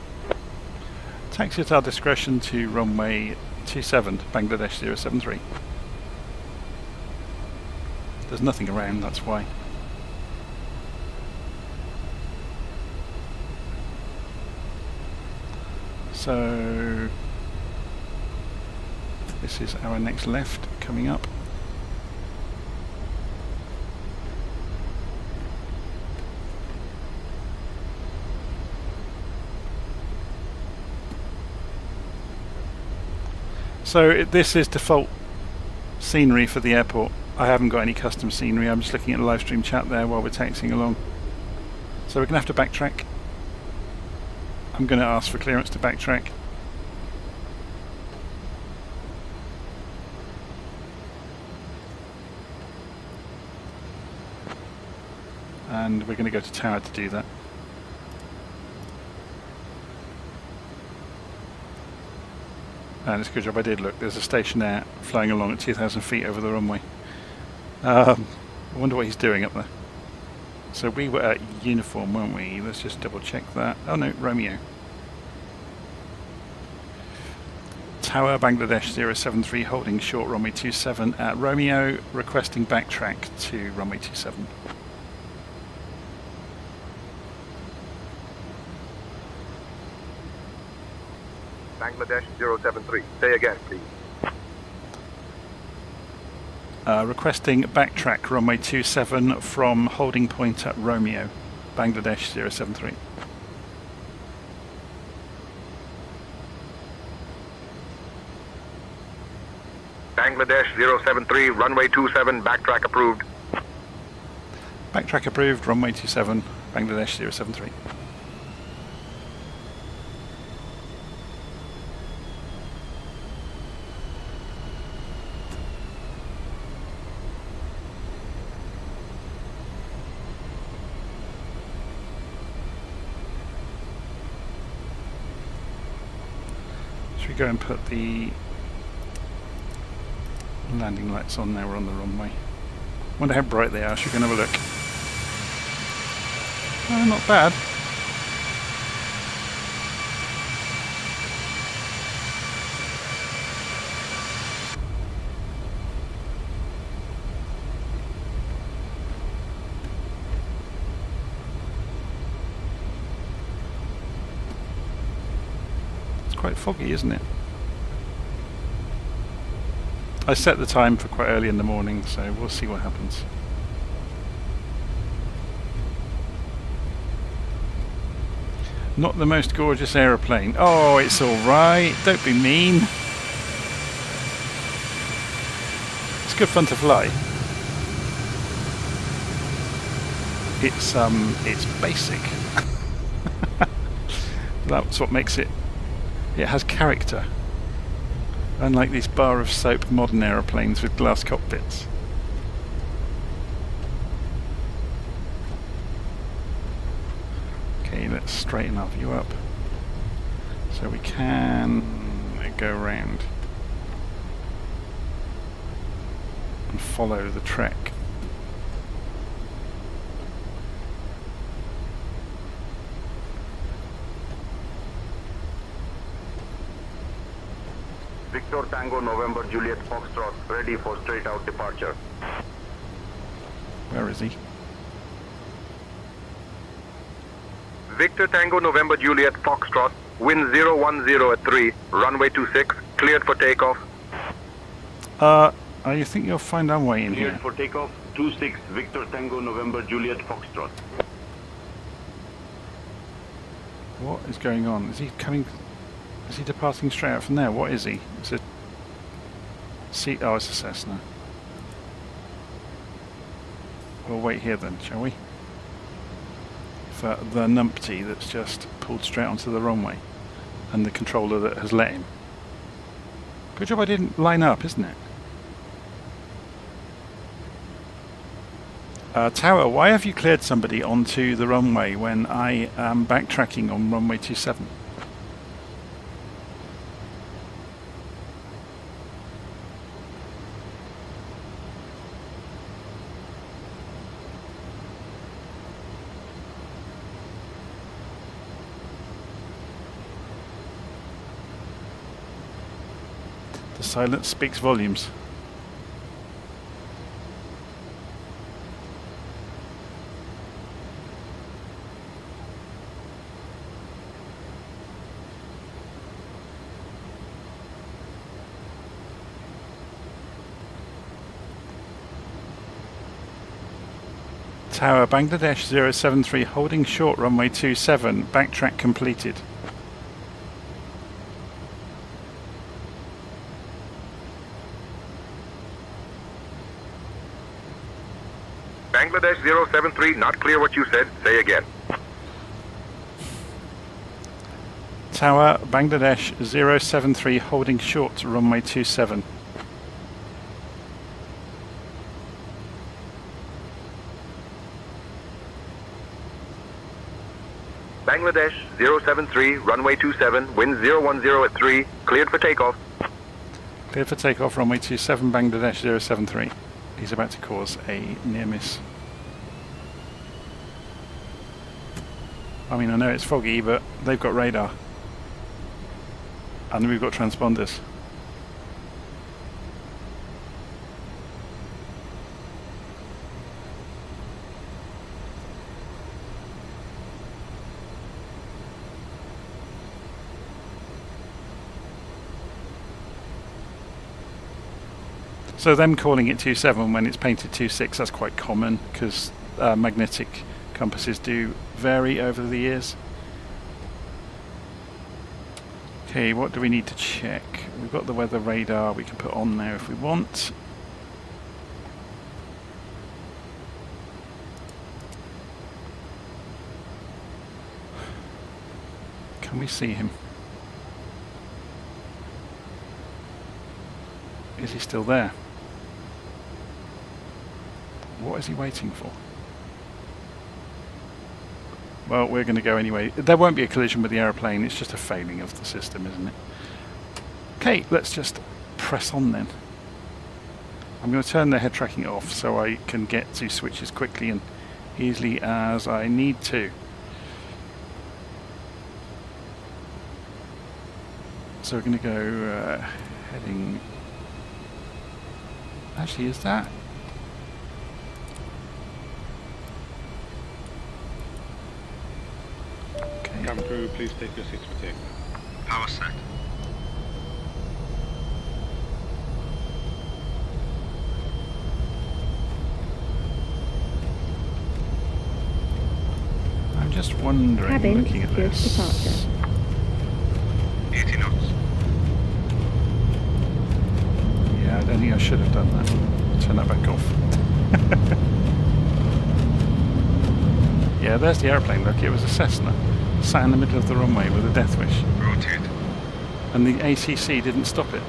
Taxi at our discretion to runway 27, Bangladesh 073. There's nothing around, that's why. So this is our next left coming up. So this is default scenery for the airport. I haven't got any custom scenery. I'm just looking at the live stream chat there while we're taxiing along. So we're going to have to backtrack. I'm going to ask for clearance to backtrack. And we're going to go to tower to do that. And it's a good job I did look. There's a Stationair flying along at 2,000 feet over the runway. I wonder what he's doing up there. So we were at uniform, weren't we? Let's just double check that. Oh no, Romeo. Tower Bangladesh 073 holding short runway 27 at Romeo, requesting backtrack to runway 27. Bangladesh 073. Say again, please. Requesting backtrack runway 27 from holding point at Romeo, Bangladesh 073. Bangladesh 073, runway 27, backtrack approved. Backtrack approved, runway 27, Bangladesh 073. Go and put the landing lights on now we're on the runway. Wonder how bright they are. Should we go and have a look? Oh, not bad. Quite foggy, isn't it? I set the time for quite early in the morning, so we'll see what happens. Not the most gorgeous aeroplane. Oh, it's alright. Don't be mean. It's good fun to fly. It's basic. That's what makes it. It has character, unlike these bar of soap modern aeroplanes with glass cockpits. Okay, let's straighten our view up so we can go around and follow the trek. Victor Tango November Juliet Foxtrot, ready for straight out departure. Where is he? Victor Tango November Juliet Foxtrot, wind 010 at 3, runway 26, cleared for takeoff. Oh, you think you'll find our way in Cleared here? for takeoff, 26 Victor Tango November Juliet Foxtrot. What is going on? Is he coming? Is he departing straight out from there? What is he? It's a oh, it's a Cessna. We'll wait here then, shall we? For the numpty that's just pulled straight onto the runway, and the controller that has let him. Good job I didn't line up, isn't it? Tower, why have you cleared somebody onto the runway when I am backtracking on runway 27? The silence speaks volumes. Tower, Bangladesh 073, holding short runway 27, backtrack completed. Bangladesh 073, not clear what you said. Say again. Tower, Bangladesh 073, holding short runway 27. Bangladesh 073, runway 27, wind 010 at 3, cleared for takeoff. Cleared for takeoff, runway 27, Bangladesh 073. He's about to cause a near miss. I mean, I know it's foggy, but they've got radar. And we've got transponders. So them calling it 27 when it's painted 26, that's quite common because magnetic compasses do vary over the years. Okay, what do we need to check? We've got the weather radar we can put on there if we want. Can we see him? Is he still there? What is he waiting for? Well, we're going to go anyway. There won't be a collision with the aeroplane, it's just a failing of the system, isn't it? Okay, let's just press on then. I'm going to turn the head tracking off so I can get to switches quickly and easily as I need to. So we're going to go heading... Actually, is that... Okay. Cabin crew, please take your seats for takeoff. Power set. I'm just wondering, Cabin looking at secured this... departure. 80 knots. Yeah, I don't think I should have done that. Turn that back off. Yeah, there's the aeroplane, look, it was a Cessna. Sat in the middle of the runway with a death wish. Rotate. And the ACC didn't stop it.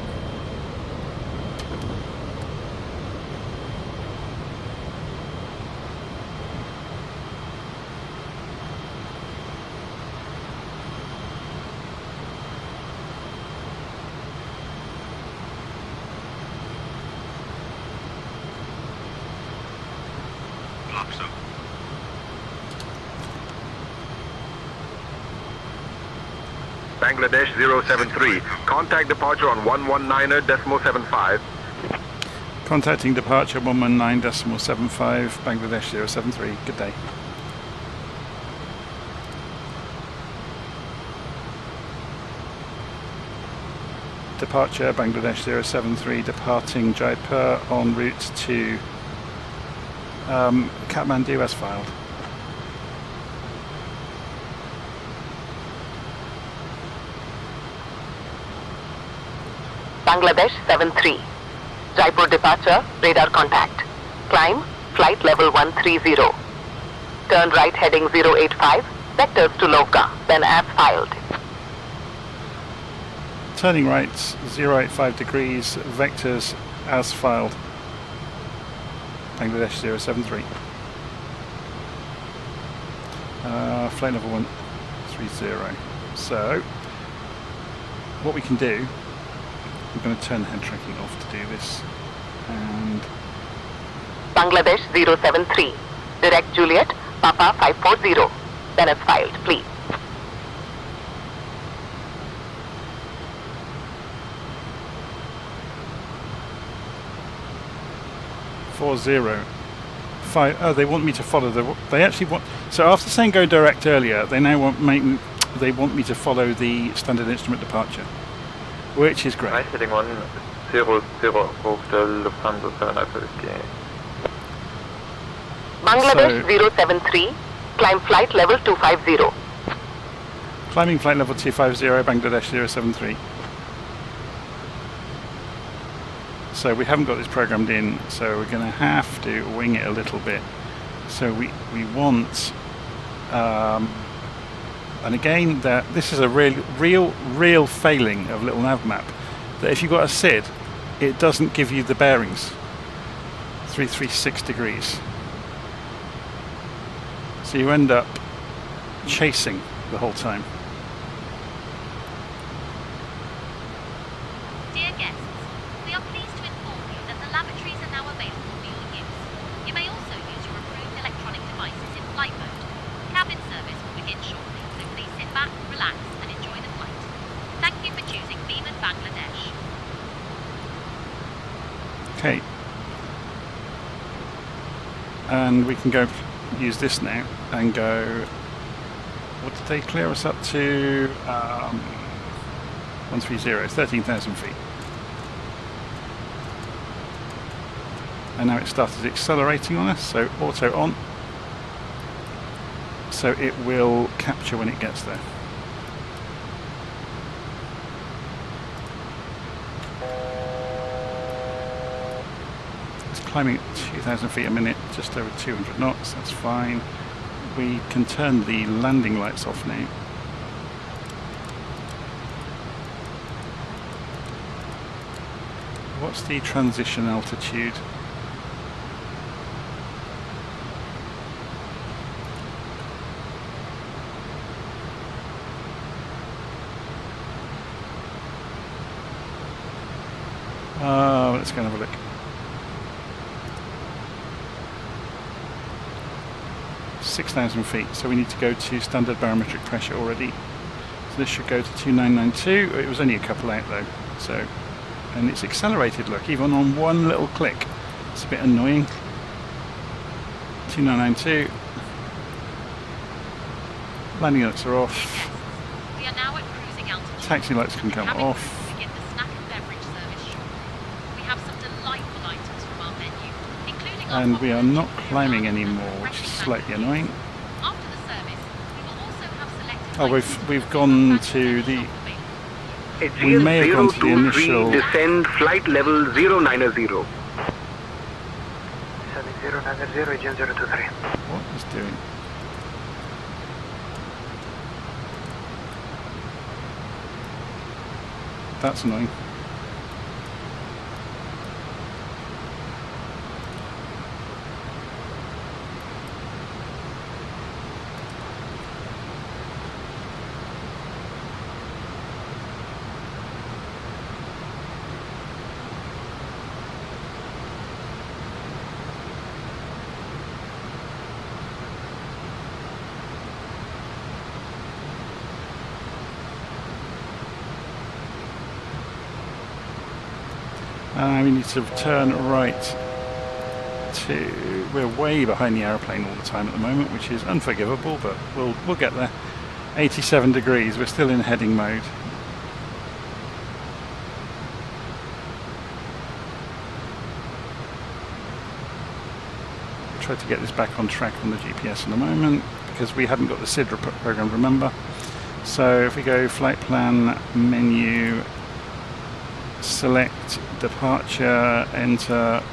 Flaps up. Bangladesh 073, contact departure on 119.75. Contacting departure 119.75, Bangladesh 073. Good day. departure, Bangladesh 073, departing Jaipur en route to Kathmandu as filed. Bangladesh 73. Jaipur departure, radar contact. Climb, flight level 130. Turn right heading 085, vectors to Lovga, then as filed. Turning right 085 degrees, vectors as filed. Bangladesh 073. Flight level 130. So, what we can do, I'm going to turn head tracking off to do this. And Bangladesh 073. Direct Juliet, Papa 540. Then as filed, please. Oh, they want me to follow the. They actually want. So after saying go direct earlier, they now want they want me to follow the standard instrument departure, which is great. Right heading 100, Hotel Lufthansa 758. Bangladesh 073. Climb flight level 250. Climbing flight level 250, Bangladesh 073. So we haven't got this programmed in, so we're going to have to wing it a little bit. So we want, and again, this is a real failing of LittleNavMap, that if you've got a SID, it doesn't give you the bearings, 336 degrees. So you end up chasing the whole time. Dear guests, we are pleased to inform you that the lavatories are now available for your use. You may also use your approved electronic devices in flight mode. Cabin service will begin shortly, so please sit back, relax, and enjoy the flight. Thank you for choosing Biman Bangladesh. Okay. And we can go use this now and go. What did they clear us up to? 130, 13,000 feet. And now it started accelerating on us, so auto on. So it will capture when it gets there. It's climbing at 2,000 feet a minute, just over 200 knots, that's fine. We can turn the landing lights off now. What's the transition altitude? Let's go and have a look. – 6,000 feet, so we need to go to standard barometric pressure already. So this should go to 2992. It was only a couple out though, so. And it's accelerated, look, even on one little click. It's a bit annoying. 2992. Landing lights are off. We are now at cruising altitude. Taxi lights can come Cabin off. crew begin the snack and beverage service shortly. We have some delightful items from our menu, including our And we are not popular climbing Volanta anymore, and which is refreshing slightly mangoes. annoying. After the service, we will also have selected Oh, items we've from gone the to the. available. We may have gone to the initial. Descend flight level 090. 7090, Agent 023. What is doing? That's annoying. We need to turn right to. We're way behind the aeroplane all the time at the moment, which is unforgivable, but we'll get there. 87 degrees. We're still in heading mode. try to get this back on track on the GPS in a moment, because we hadn't got the SID program, remember. So if we go flight plan menu, select departure, enter,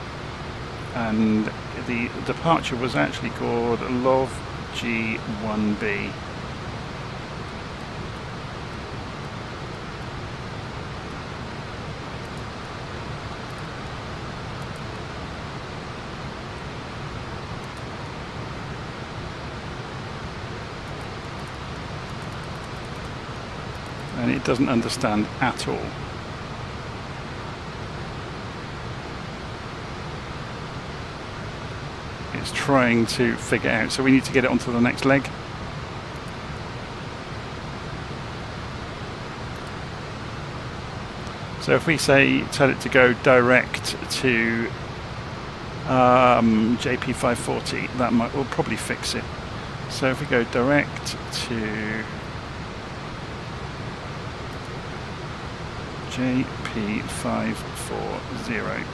and the departure was actually called LOV G1B. And it doesn't understand at all. It's trying to figure out, so we need to get it onto the next leg. So if we say tell it to go direct to JP540, that will probably fix it. So if we go direct to JP540,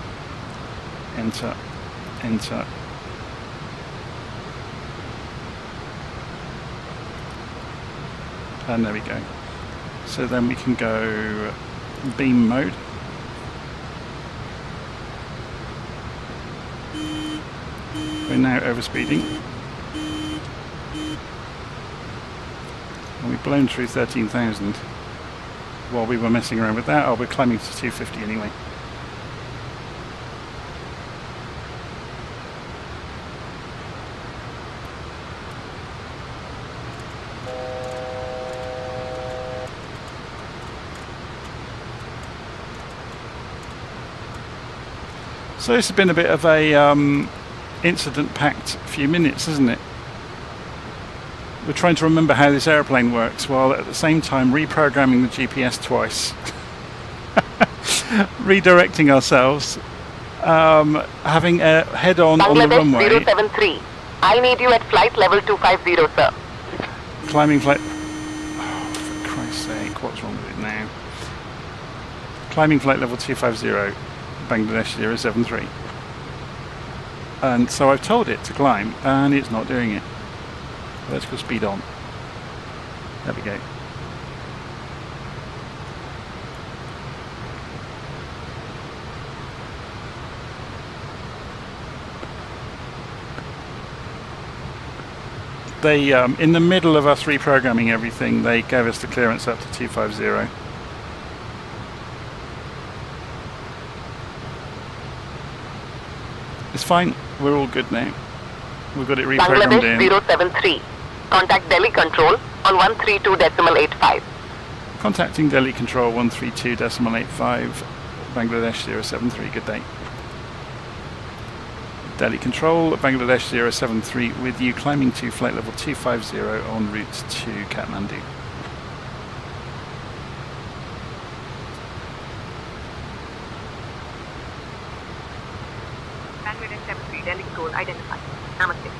enter, enter. And there we go. So then we can go beam mode. We're now overspeeding. And we've blown through 13,000 while we were messing around with that. Oh, we're climbing to 250 anyway. So this has been a bit of a incident-packed few minutes, isn't it? We're trying to remember how this airplane works while at the same time reprogramming the GPS twice, redirecting ourselves, having a head-on on the runway. Bangladesh 073. I need you at flight level 250, sir. Climbing flight... Oh, for Christ's sake, what's wrong with it now? Climbing flight level 250. Bangladesh 073, and so I've told it to climb and it's not doing it. Let's go speed on. There we go. They in the middle of us reprogramming everything, they gave us the clearance up to 250. It's fine, we're all good now. We've got it reprogrammed in. Bangladesh 073. Contact Delhi Control on 132.85. Contacting Delhi Control 132.85. Bangladesh 073, good day. Delhi Control, Bangladesh 073 with you, climbing to flight level 250 en route to Kathmandu. Delhi Control identified. Namaste.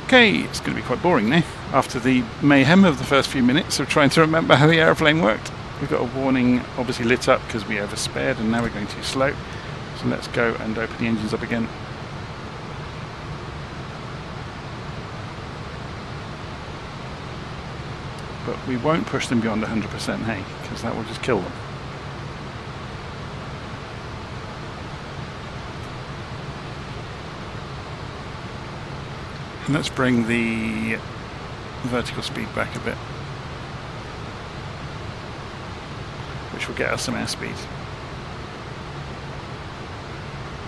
Okay, it's going to be quite boring now, after the mayhem of the first few minutes of trying to remember how the aeroplane worked. We've got a warning obviously lit up because we overspared and now we're going too slow. So let's go and open the engines up again. But we won't push them beyond 100%, hey, because that will just kill them. And let's bring the vertical speed back a bit, which will get us some airspeed,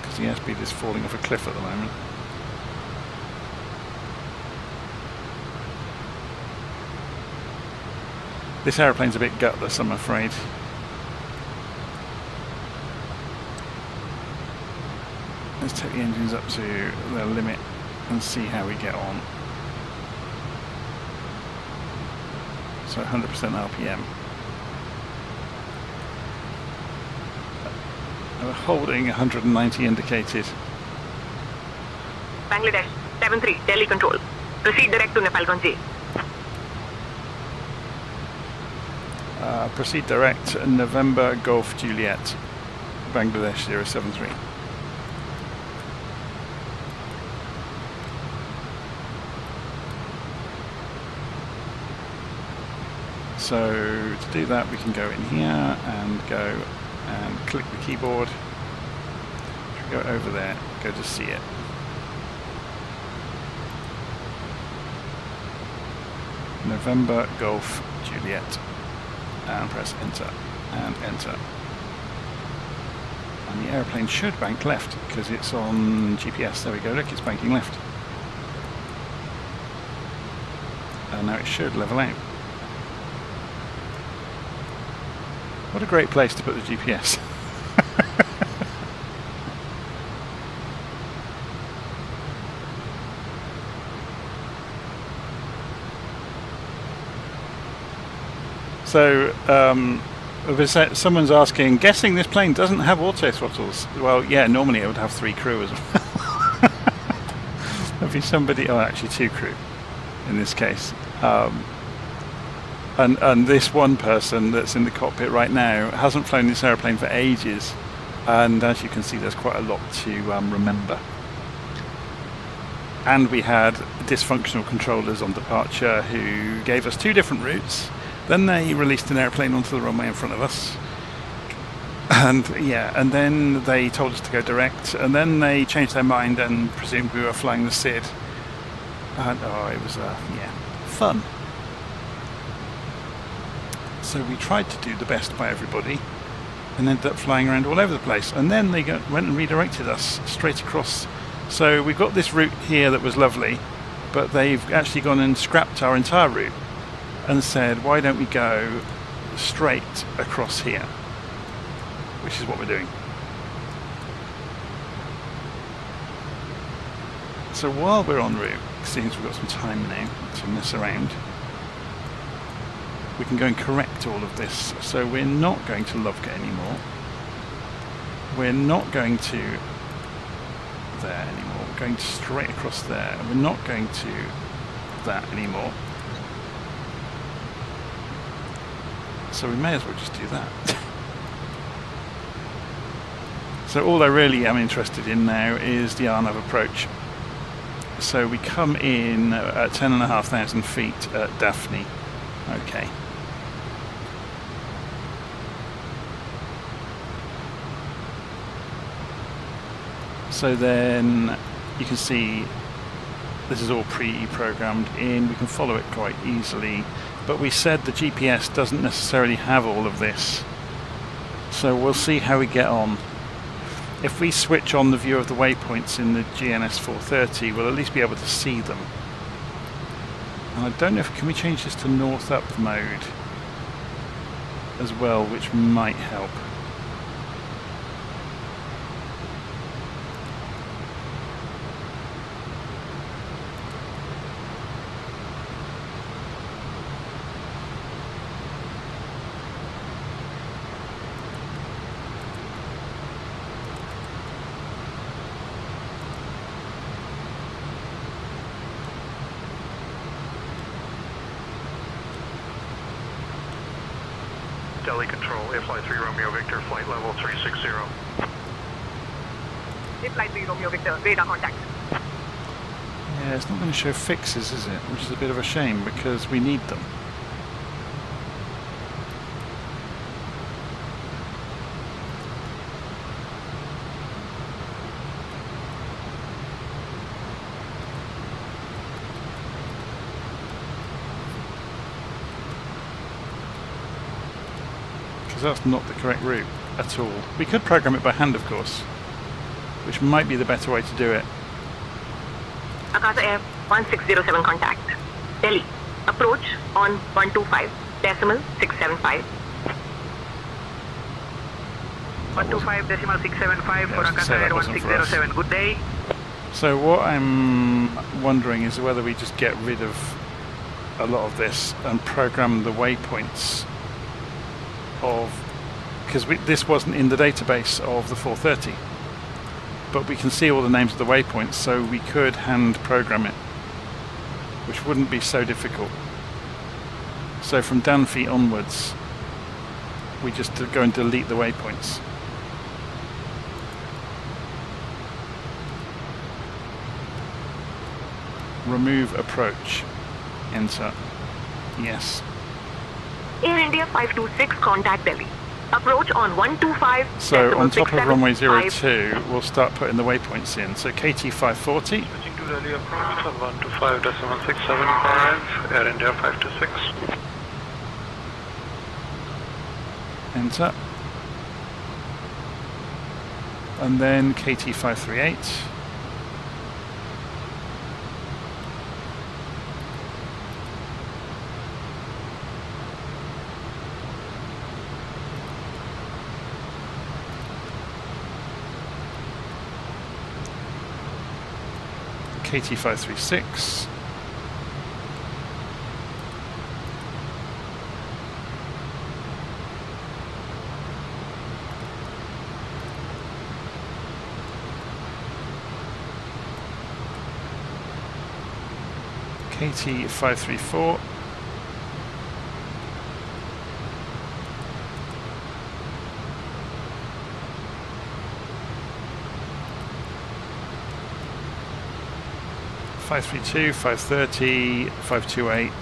because the airspeed is falling off a cliff at the moment. This aeroplane's a bit gutless, I'm afraid. Let's take the engines up to their limit and see how we get on. So 100% RPM. We're holding 190 indicated. Bangladesh 73, Delhi Control. Proceed direct to Nepal J. Proceed direct, November Golf Juliet, Bangladesh 073. So to do that we can go in here and go and click the keyboard. If we go over there, go to see it. November Golf Juliet, and press enter and enter. And the aeroplane should bank left because it's on GPS. There we go, look, it's banking left. And now it should level out. What a great place to put the GPS. So, someone's asking, guessing this plane doesn't have auto throttles. Well, yeah, normally it would have 3 crew as well. There'd be somebody, oh, actually 2 crew in this case. And this one person that's in the cockpit right now hasn't flown this aeroplane for ages. And as you can see, there's quite a lot to remember. And we had dysfunctional controllers on departure who gave us 2 different routes. Then they released an airplane onto the runway in front of us, and yeah, and then they told us to go direct, and then they changed their mind and presumed we were flying the SID. And oh, it was yeah, fun. So we tried to do the best by everybody, and ended up flying around all over the place. And then they went and redirected us straight across. So we got this route here that was lovely, but they've actually gone and scrapped our entire route. And said, why don't we go straight across here, which is what we're doing. So while we're en route, since we've got some time now to mess around, we can go and correct all of this. So we're not going to Lovga anymore. We're not going to there anymore. We're going straight across there. And we're not going to that anymore. So we may as well just do that. So all I really am interested in now is the RNAV approach. So we come in at 10,500 feet at Daphne. Okay. So then you can see this is all pre-programmed in. We can follow it quite easily. But we said the GPS doesn't necessarily have all of this. So we'll see how we get on. If we switch on the view of the waypoints in the GNS 430, we'll at least be able to see them. And I don't know if, can we change this to north up mode as well, which might help. Delhi Control, Flight 3 Romeo Victor, flight level 360. Flight 3 Romeo Victor, radar contact. Yeah, it's not going to show fixes, is it? Which is a bit of a shame because we need them. That's not the correct route at all. We could program it by hand, of course, which might be the better way to do it. Akasa Air 1607 contact. Delhi. Approach on 125.675. 125.675 for Akasa Air 1607. Good day. So what I'm wondering is whether we just get rid of a lot of this and program the waypoints of, because this wasn't in the database of the 430, but we can see all the names of the waypoints, so we could hand program it, which wouldn't be so difficult. So from Danfi onwards, we just go and delete the waypoints. Remove approach. Enter. Yes. Air India 526, contact Delhi. Approach on 125. So on top of runway 67, 02, we'll start putting the waypoints in. So KT 540. Switching to Delhi approach on 125.675, Air India 526. Enter. And then KT 538. KT 536. KT 534. (532), 530, 528.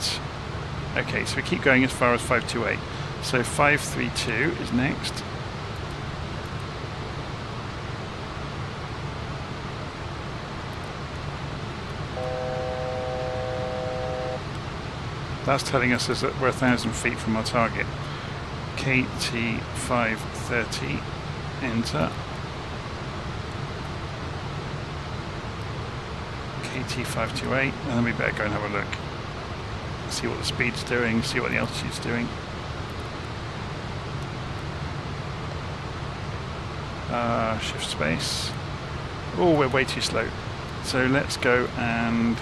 Okay, so we keep going as far as 528. So 532 is next. That's telling us that we're 1,000 feet from our target. KT 530, enter. KT 528, and then we better go and have a look. See what the speed's doing, see what the altitude's doing. Shift space. Oh, we're way too slow. So let's go and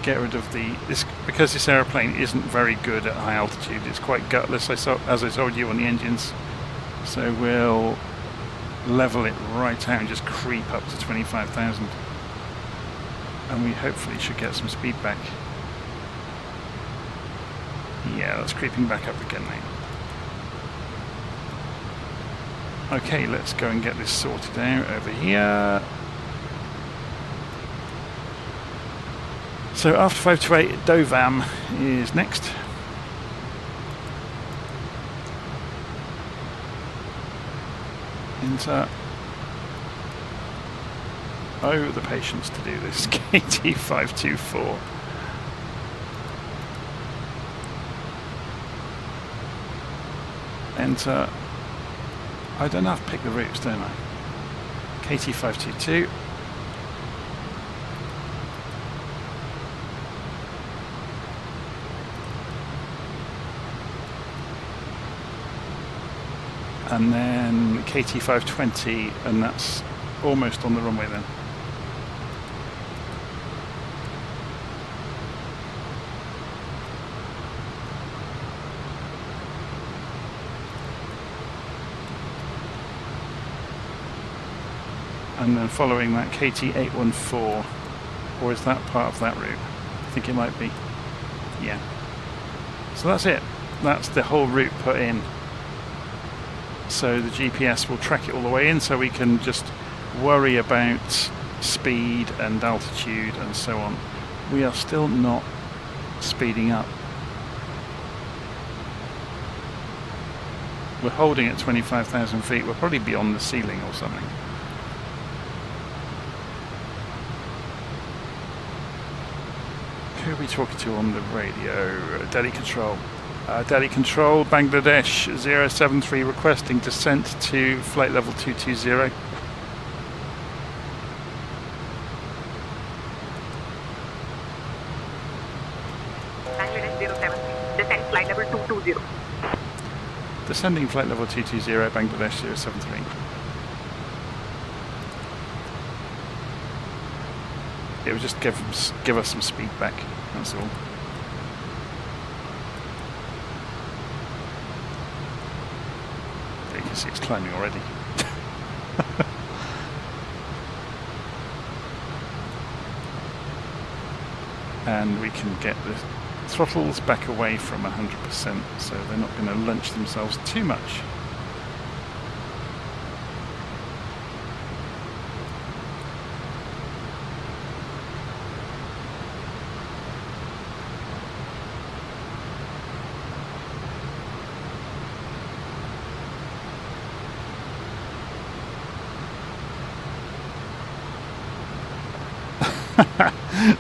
get rid of this, because this aeroplane isn't very good at high altitude. It's quite gutless, as I told you, on the engines. So we'll level it right out and just creep up to 25,000. And we hopefully should get some speed back. Yeah, that's creeping back up again now. Okay, let's go and get this sorted out over here. So after 528, Dovam is next. Enter. Oh, the patience to do this. KT 524. Enter. I don't have to pick the routes, don't I? KT 522. And then KT 520, and that's almost on the runway then. And then following that, KT 814, or is that part of that route? I think it might be. Yeah. So that's it. That's the whole route put in. So the GPS will track it all the way in, so we can just worry about speed and altitude and so on. We are still not speeding up. We're holding at 25,000 feet. We're probably beyond the ceiling or something. Who are we talking to on the radio? Delhi Control. Delhi Control, Bangladesh 073 requesting descent to flight level 220. Bangladesh 073, descend flight level 220. Descending flight level 220, Bangladesh 073. It would just give us some speed back, that's all. You can see it's climbing already. And we can get the throttles back away from 100%, so they're not going to lunch themselves too much.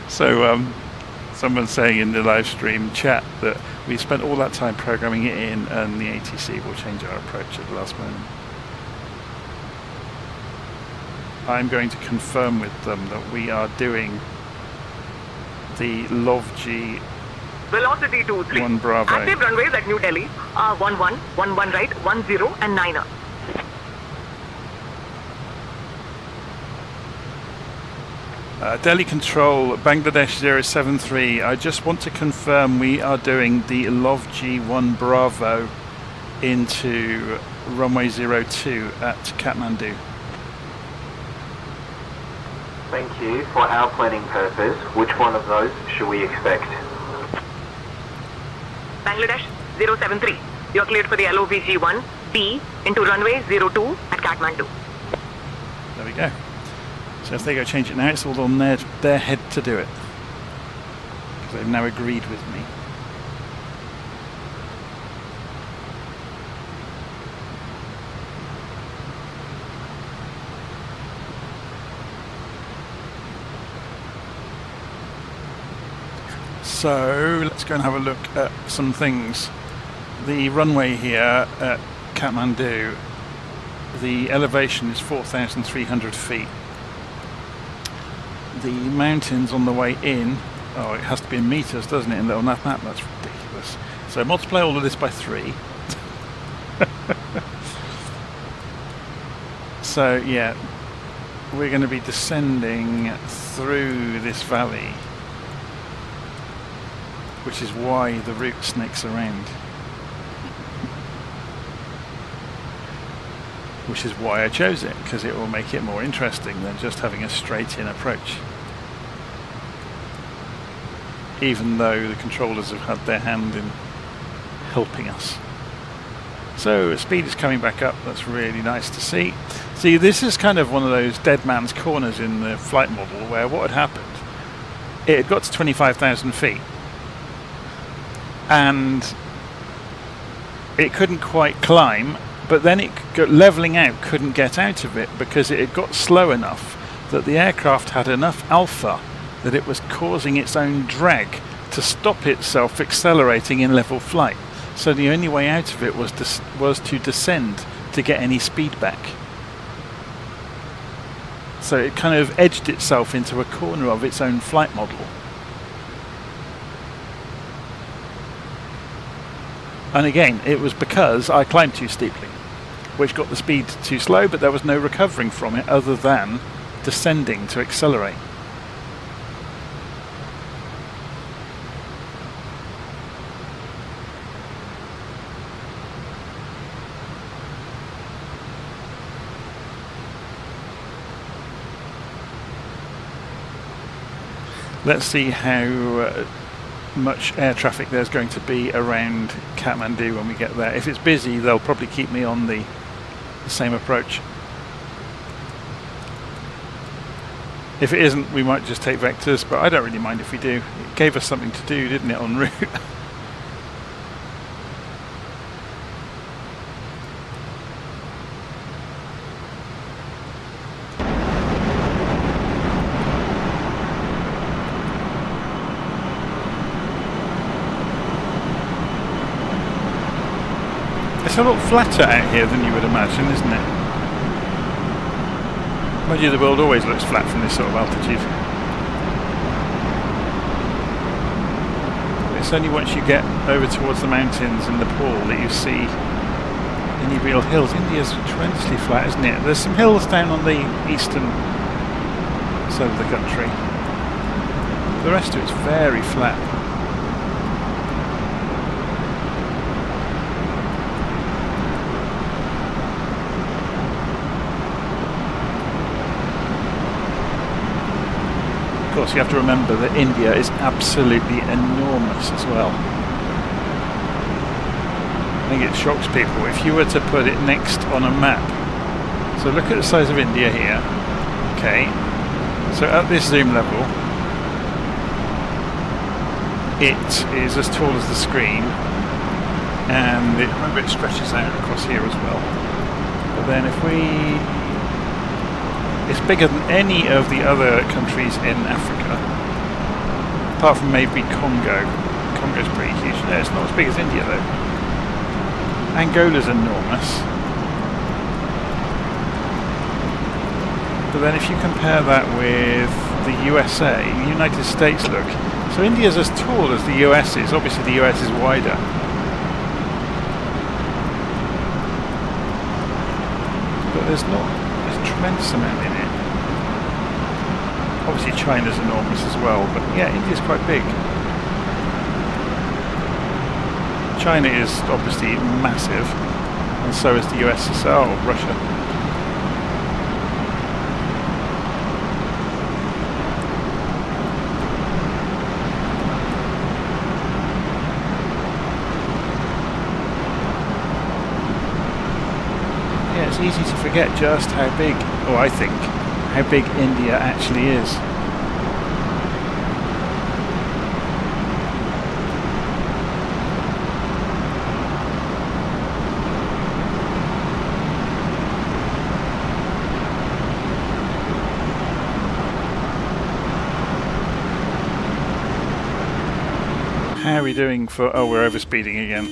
So someone's saying in the live stream chat that we spent all that time programming it in, and the ATC will change our approach at the last moment. I'm going to confirm with them that we are doing the LovG Velocity 23. 1 Bravo. Active runways at New Delhi are 11, 11 right, 10 and 9er. Delhi Control, Bangladesh 073. I just want to confirm we are doing the LovG 1 Bravo into runway 02 at Kathmandu. Thank you. For our planning purpose, which one of those should we expect? Bangladesh 073. You're cleared for the LOVG 1B into runway 02 at Kathmandu. There we go. So if they go change it now, it's all on their head to do it. Because they've now agreed with me. So let's go and have a look at some things. The runway here at Kathmandu, the elevation is 4,300 feet. The mountains on the way in, oh, it has to be in meters, doesn't it, in LittleNavMap? That's ridiculous. So multiply all of this by 3. So yeah, we're going to be descending through this valley, which is why the route snakes around. Which is why I chose it, because it will make it more interesting than just having a straight-in approach. Even though the controllers have had their hand in helping us. So speed is coming back up, that's really nice to see. See, this is kind of one of those dead man's corners in the flight model where what had happened, it had got to 25,000 feet and it couldn't quite climb, but then it got levelling out, couldn't get out of it because it had got slow enough that the aircraft had enough alpha that it was causing its own drag to stop itself accelerating in level flight. So the only way out of it was to descend to get any speed back. So it kind of edged itself into a corner of its own flight model. And again, it was because I climbed too steeply, which got the speed too slow, but there was no recovering from it other than descending to accelerate. Let's see how much air traffic there's going to be around Kathmandu when we get there. If it's busy, they'll probably keep me on the same approach. If it isn't, we might just take vectors, but I don't really mind if we do. It gave us something to do, didn't it, en route? It's a lot flatter out here than you would imagine, isn't it? Mind you, the world always looks flat from this sort of altitude. It's only once you get over towards the mountains and Nepal that you see any real hills. India's tremendously flat, isn't it? There's some hills down on the eastern side of the country. The rest of it's very flat. Of course, you have to remember that India is absolutely enormous as well. I think it shocks people if you were to put it next on a map. So look at the size of India here. Okay, so at this zoom level, it is as tall as the screen, and remember it stretches out across here as well. But then if it's bigger than any of the other countries in Africa, apart from maybe Congo. Congo's pretty huge. No, it's not as big as India though. Angola's enormous. But then if you compare that with the USA, the United States, look. So India's as tall as the US is. Obviously the US is wider. But there's a tremendous amount in it. Obviously China's enormous as well, but yeah, India's quite big. China is obviously massive, and so is the USSR, or Russia. Yeah, it's easy to forget just how big, or I think, how big India actually is. How are we doing for... Oh, we're overspeeding again.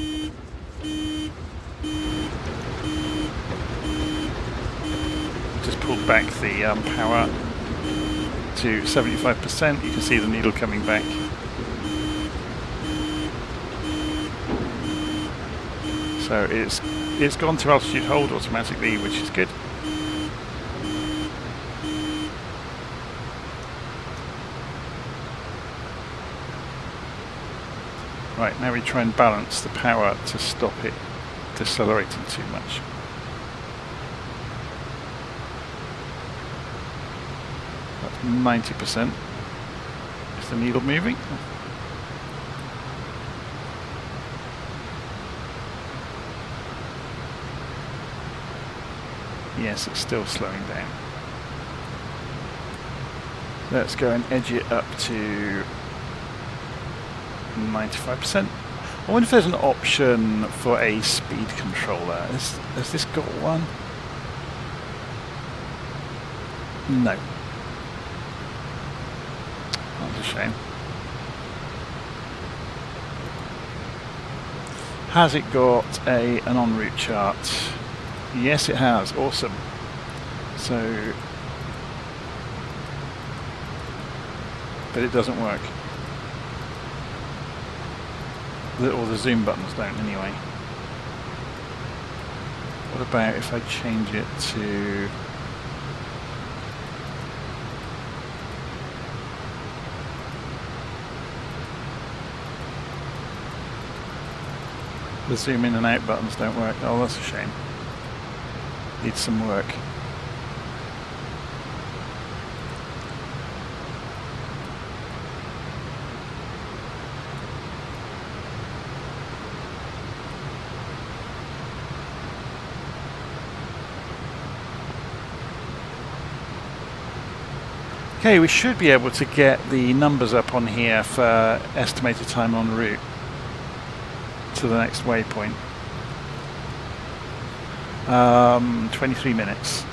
Just pulled back the power to 75%. You can see the needle coming back. So it's gone to altitude hold automatically, which is good. Right, now we try and balance the power to stop it decelerating too much. That's 90%. Is the needle moving? Yes, it's still slowing down. Let's go and edge it up to 95%. I wonder if there's an option for a speed controller. Has this got one? No. That's a shame. Has it got an en route chart? Yes, it has. Awesome. So, but it doesn't work. Or the zoom buttons don't anyway. What about if I change it to... The zoom in and out buttons don't work. Oh, that's a shame. Needs some work. Okay, we should be able to get the numbers up on here for estimated time en route to the next waypoint. 23 minutes.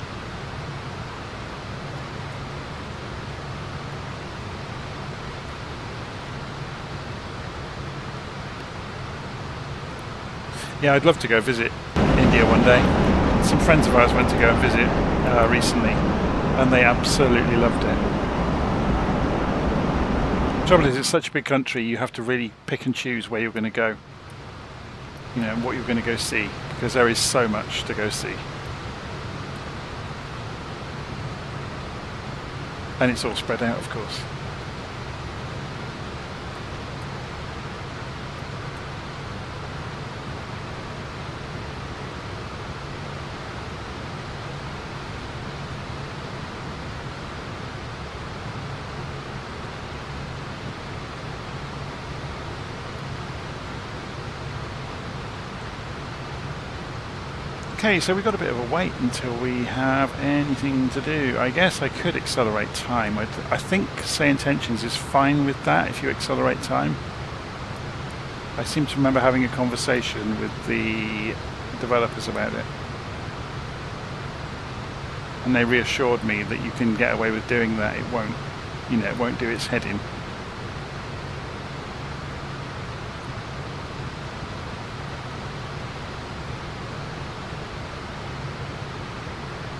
Yeah, I'd love to go visit India one day. Some friends of ours went to go and visit recently, and they absolutely loved it. The trouble is, it's such a big country, you have to really pick and choose where you're going to go. You know, what you're going to go see, because there is so much to go see. And it's all spread out, of course. Okay, so we've got a bit of a wait until we have anything to do. I guess I could accelerate time. I think say intentions is fine with that if you accelerate time. I seem to remember having a conversation with the developers about it. and they reassured me that you can get away with doing that. It won't, it won't do its heading.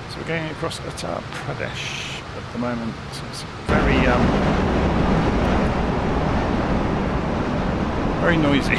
So we're going across Uttar Pradesh at the moment. So it's very very noisy.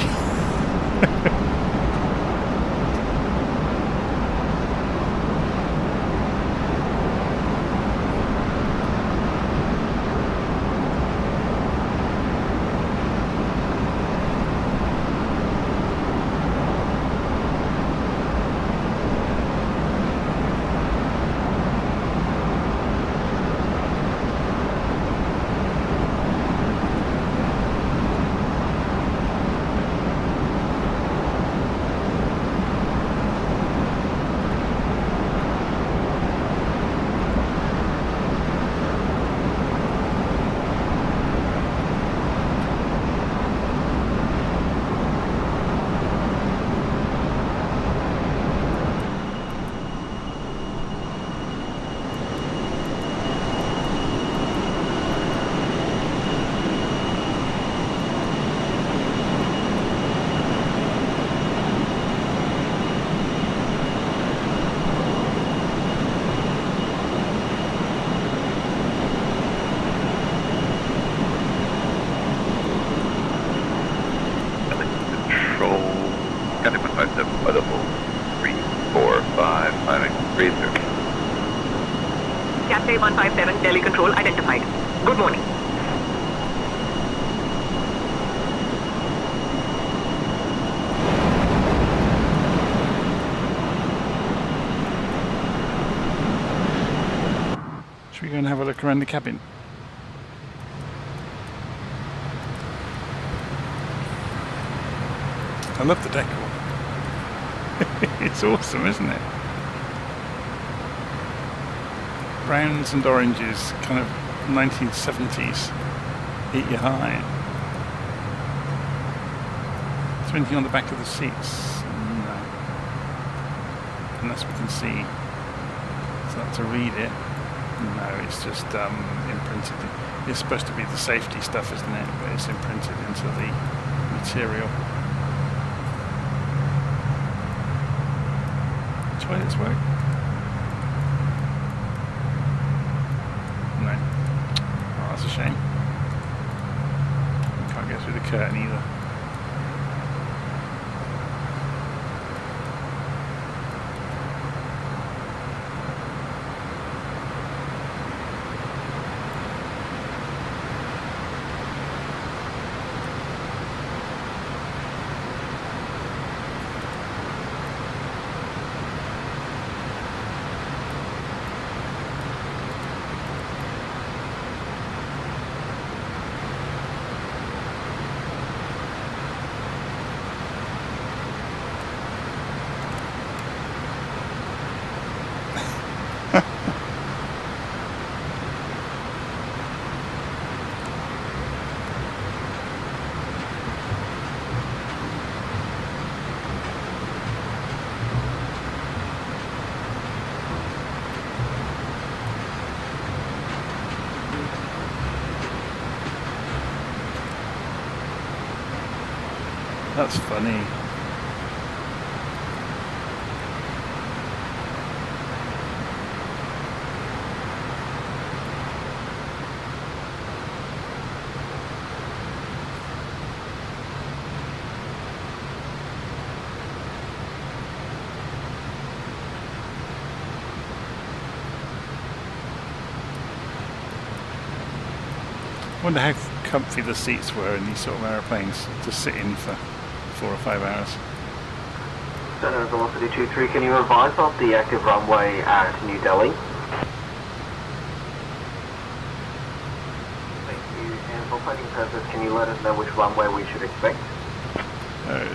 Cathay 157, Delhi Control identified. Good morning. Should we go and have a look around the cabin? I love the decor. It's awesome, isn't it? Browns and oranges, kind of 1970s. Eat your high. Is there anything on the back of the seats? No. Unless we can see. Is that to read it? No, it's just imprinted. It's supposed to be the safety stuff, isn't it? But it's imprinted into the material. Toilets work? No. Oh, that's a shame. Can't get through the curtain either. That's funny. I wonder how comfy the seats were in these sort of aeroplanes to sit in for 4 or 5 hours. Center Velocity 23, can you advise of the active runway at New Delhi? Thank you. And for planning purposes, can you let us know which runway we should expect?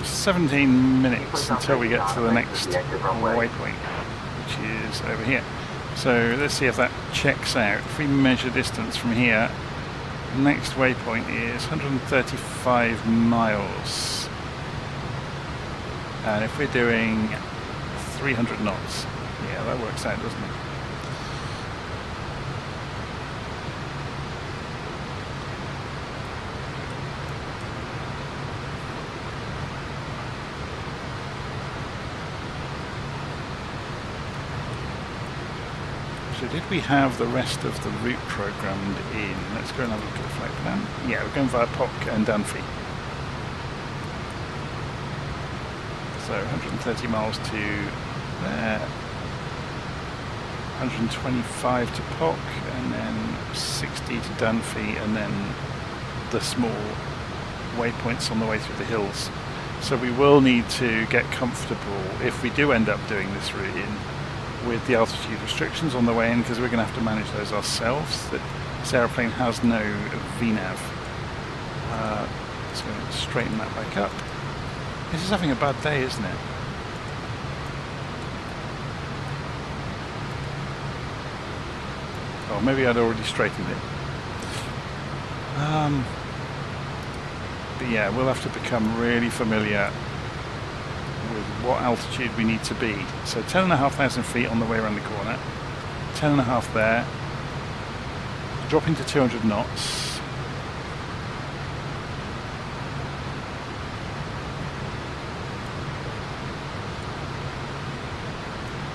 17 minutes until we get to the next waypoint, which is over here. So let's see if that checks out. If we measure distance from here, next waypoint is 135 miles. And if we're doing 300 knots, yeah, that works out, doesn't it? So did we have the rest of the route programmed in? Let's go and have a look at the flight plan. Yeah, we're going via POC and Dunphy. So 130 miles to there, 125 to POC, and then 60 to Dunphy, and then the small waypoints on the way through the hills. So we will need to get comfortable, if we do end up doing this route in, with the altitude restrictions on the way in, because we're going to have to manage those ourselves. This aeroplane has no VNAV. So we're going to straighten that back up. This is having a bad day, isn't it? Oh, maybe I'd already straightened it. But yeah, we'll have to become really familiar with what altitude we need to be. So 10,500 feet on the way around the corner, 10.5 there, dropping to 200 knots.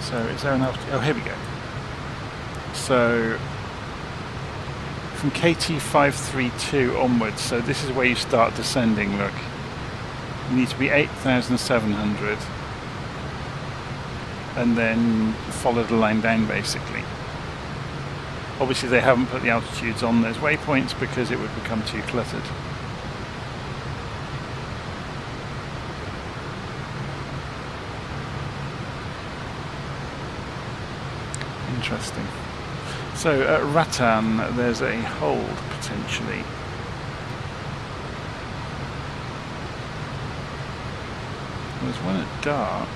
So is there an altitude? Oh, here we go. So from KT532 onwards, so this is where you start descending, look. You need to be 8,700 and then follow the line down basically. Obviously they haven't put the altitudes on those waypoints because it would become too cluttered. Interesting. So at Rattan there's a hold potentially. There's one at dark.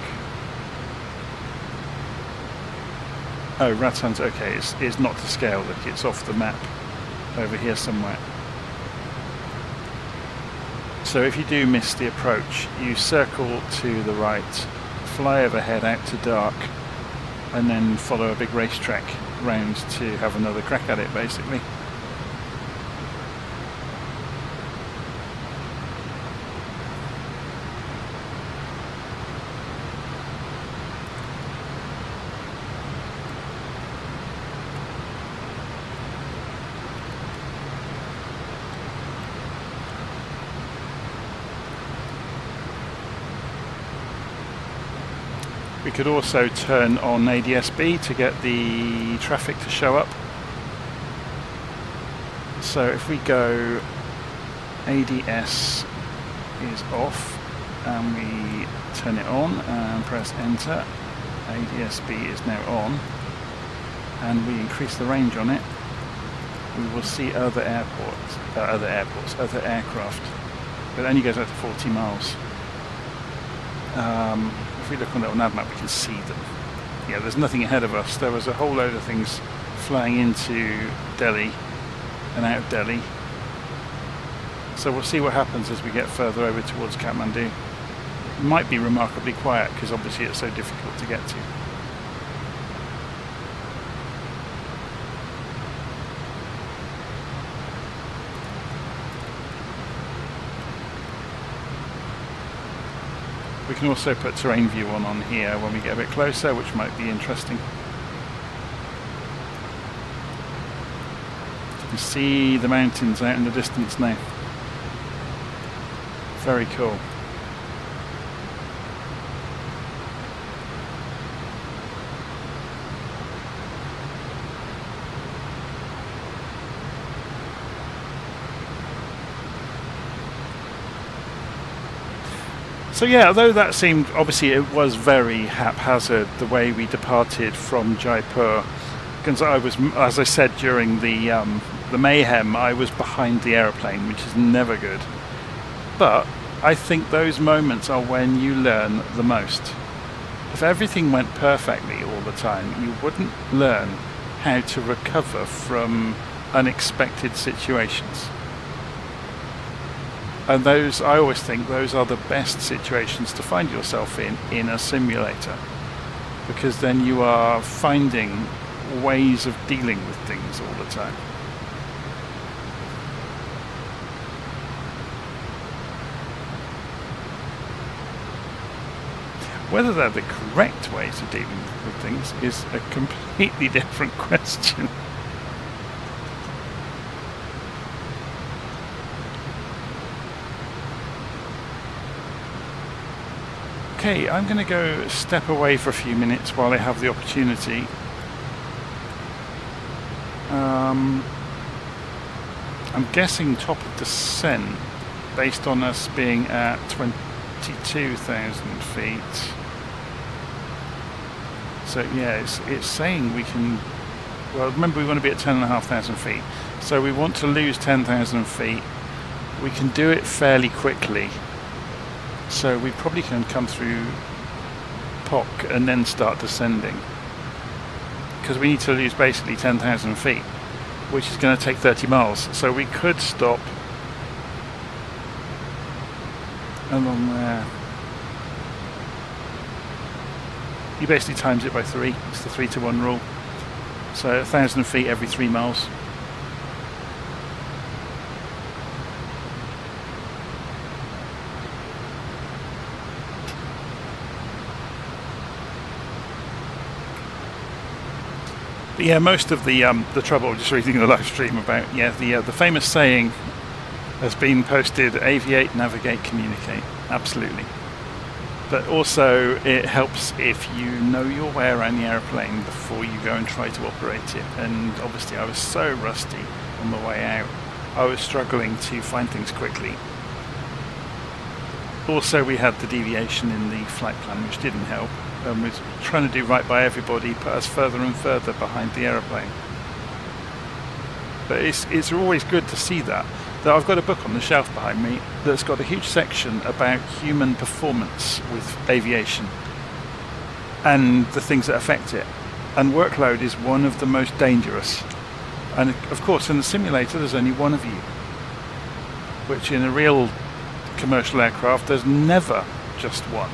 Oh, Rattan's okay, it's not to scale, look, it's off the map over here somewhere. So if you do miss the approach, you circle to the right, fly overhead out to dark, and then follow a big racetrack round to have another crack at it basically. We could also turn on ADS-B to get the traffic to show up. So if we go ADS is off and we turn it on and press enter, ADS-B is now on, and we increase the range on it, we will see other aircraft, but it only goes out to 40 miles. If we look on LittleNavMap, we can see them. Yeah, there's nothing ahead of us. There was a whole load of things flying into Delhi and out of Delhi. So we'll see what happens as we get further over towards Kathmandu. It might be remarkably quiet because obviously it's so difficult to get to. We can also put terrain view on here when we get a bit closer, which might be interesting. You can see the mountains out in the distance now. Very cool. So yeah, although that seemed, obviously it was very haphazard the way we departed from Jaipur, because I was, as I said during the mayhem, I was behind the aeroplane, which is never good. But I think those moments are when you learn the most. If everything went perfectly all the time, you wouldn't learn how to recover from unexpected situations. And those, I always think, those are the best situations to find yourself in a simulator, because then you are finding ways of dealing with things all the time. Whether they're the correct ways of dealing with things is a completely different question. Okay, I'm going to go step away for a few minutes while I have the opportunity. I'm guessing top of descent, based on us being at 22,000 feet. So yeah, it's saying we can, well, remember we want to be at 10,500 feet. So we want to lose 10,000 feet. We can do it fairly quickly. So we probably can come through POC and then start descending. Because we need to lose basically 10,000 feet, which is going to take 30 miles. So we could stop along there. You basically times it by 3. It's the 3-to-1 rule. So 1,000 feet every 3 miles. But yeah, most of the trouble, just reading the live stream about, yeah, the famous saying has been posted: aviate, navigate, communicate. Absolutely. But also it helps if you know your way around the airplane before you go and try to operate it. And obviously I was so rusty on the way out, I was struggling to find things quickly. Also we had the deviation in the flight plan, which didn't help. We're trying to do right by everybody, put us further and further behind the aeroplane. But it's always good to see that I've got a book on the shelf behind me that's got a huge section about human performance with aviation and the things that affect it. And workload is one of the most dangerous. And of course in the simulator there's only one of you, which in a real commercial aircraft there's never just one.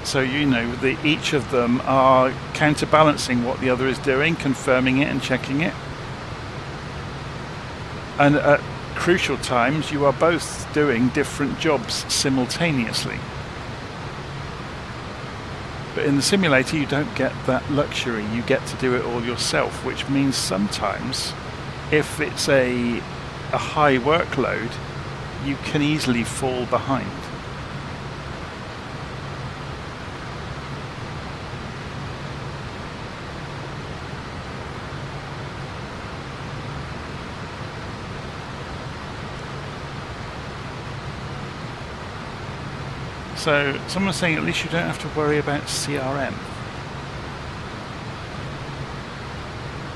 So you know that each of them are counterbalancing what the other is doing, confirming it and checking it. And at crucial times you are both doing different jobs simultaneously. But in the simulator you don't get that luxury, you get to do it all yourself, which means sometimes if it's a high workload you can easily fall behind. So someone's saying at least you don't have to worry about CRM.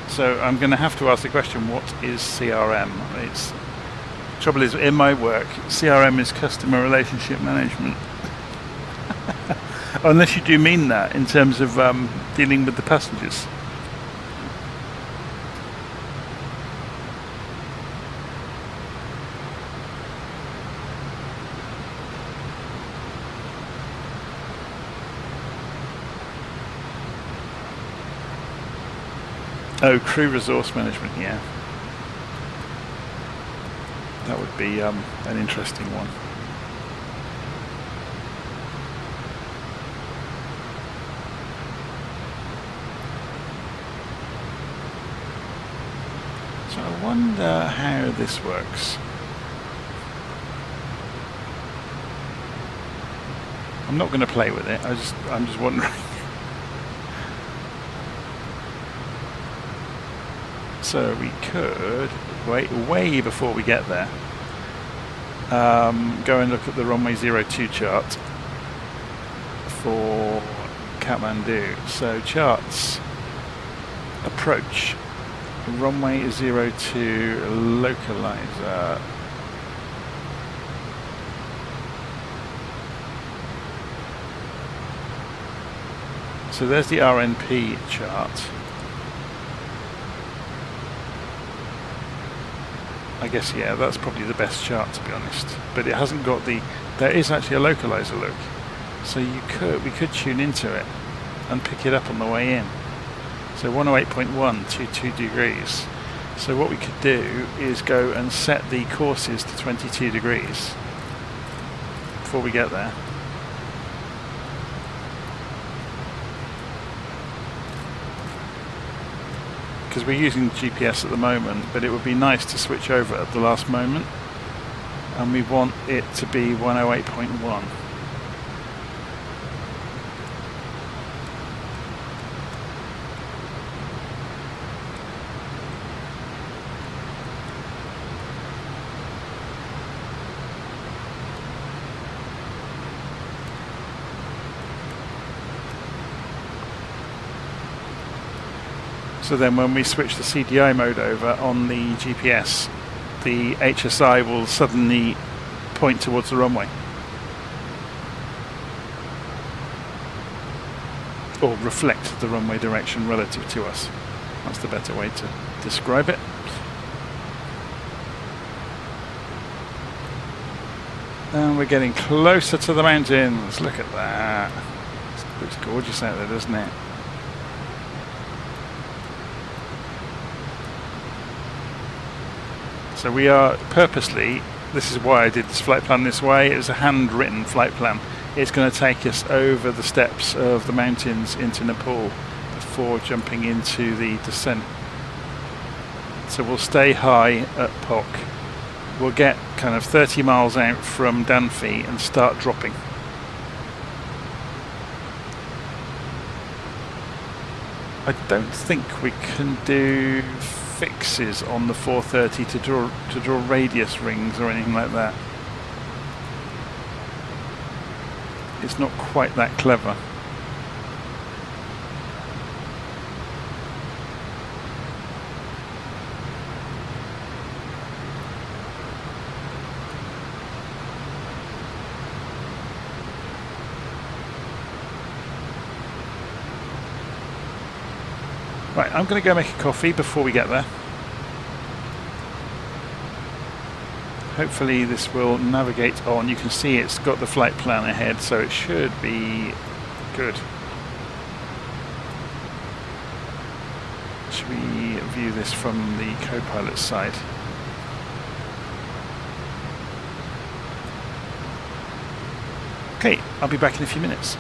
So I'm going to have to ask the question, what is CRM? Trouble is, in my work, CRM is customer relationship management. Unless you do mean that in terms of dealing with the passengers. Oh, crew resource management, yeah. That would be an interesting one. So I wonder how this works. I'm not going to play with it, I'm just wondering. So we could wait way before we get there. Go and look at the runway 02 chart for Kathmandu. So charts, approach, runway 02 localizer. So there's the RNP chart. I guess, yeah, that's probably the best chart, to be honest. But it hasn't got there is actually a localizer look. So we could tune into it and pick it up on the way in. So 108.1, 22 degrees. So what we could do is go and set the courses to 22 degrees before we get there. Because we're using GPS at the moment, but it would be nice to switch over at the last moment, and we want it to be 108.1. So then when we switch the CDI mode over on the GPS, the HSI will suddenly point towards the runway. Or reflect the runway direction relative to us. That's the better way to describe it. And we're getting closer to the mountains. Look at that. It looks gorgeous out there, doesn't it? So we are purposely, this is why I did this flight plan this way, it was a handwritten flight plan. It's going to take us over the steps of the mountains into Nepal before jumping into the descent. So we'll stay high at Pok. We'll get kind of 30 miles out from Danphi and start dropping. I don't think we can do fixes on the 430 to draw radius rings or anything like that. It's not quite that clever. Right, I'm going to go make a coffee before we get there. Hopefully this will navigate on. You can see it's got the flight plan ahead, so it should be good. Should we view this from the co-pilot side? Okay, I'll be back in a few minutes.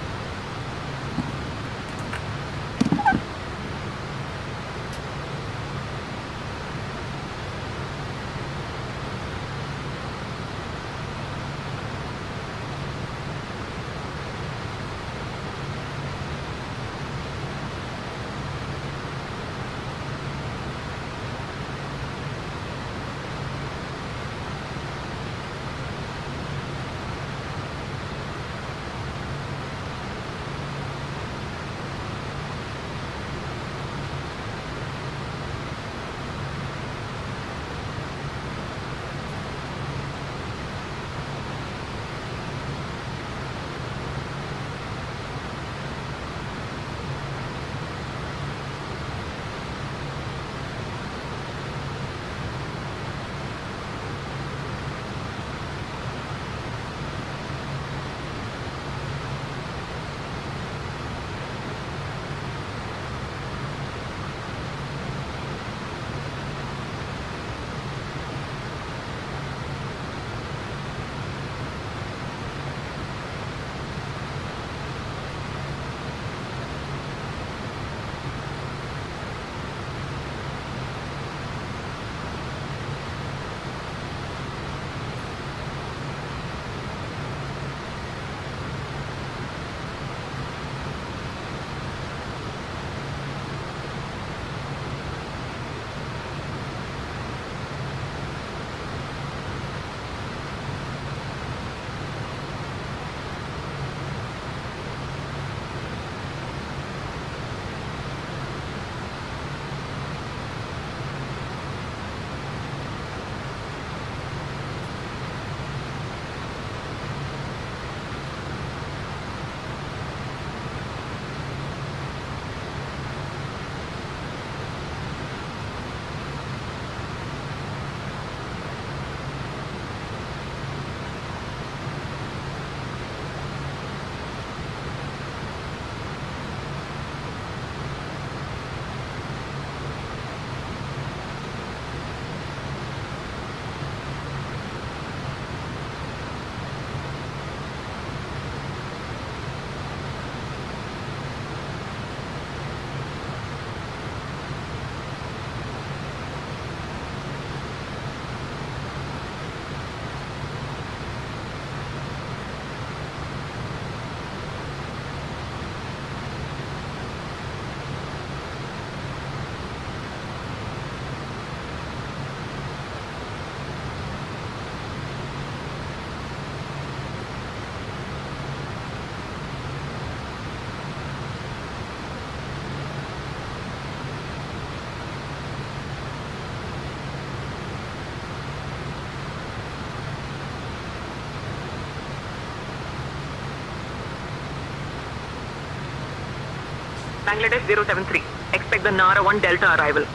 Bangladesh 073. Expect the Nara 1 Delta arrival.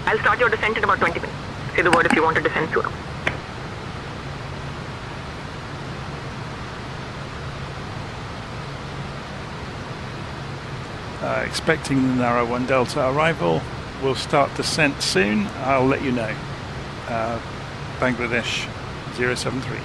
I'll start your descent in about 20 minutes. Say the word if you want to descend sooner. Expecting the Nara 1 Delta arrival. We'll start descent soon. I'll let you know. Bangladesh 073.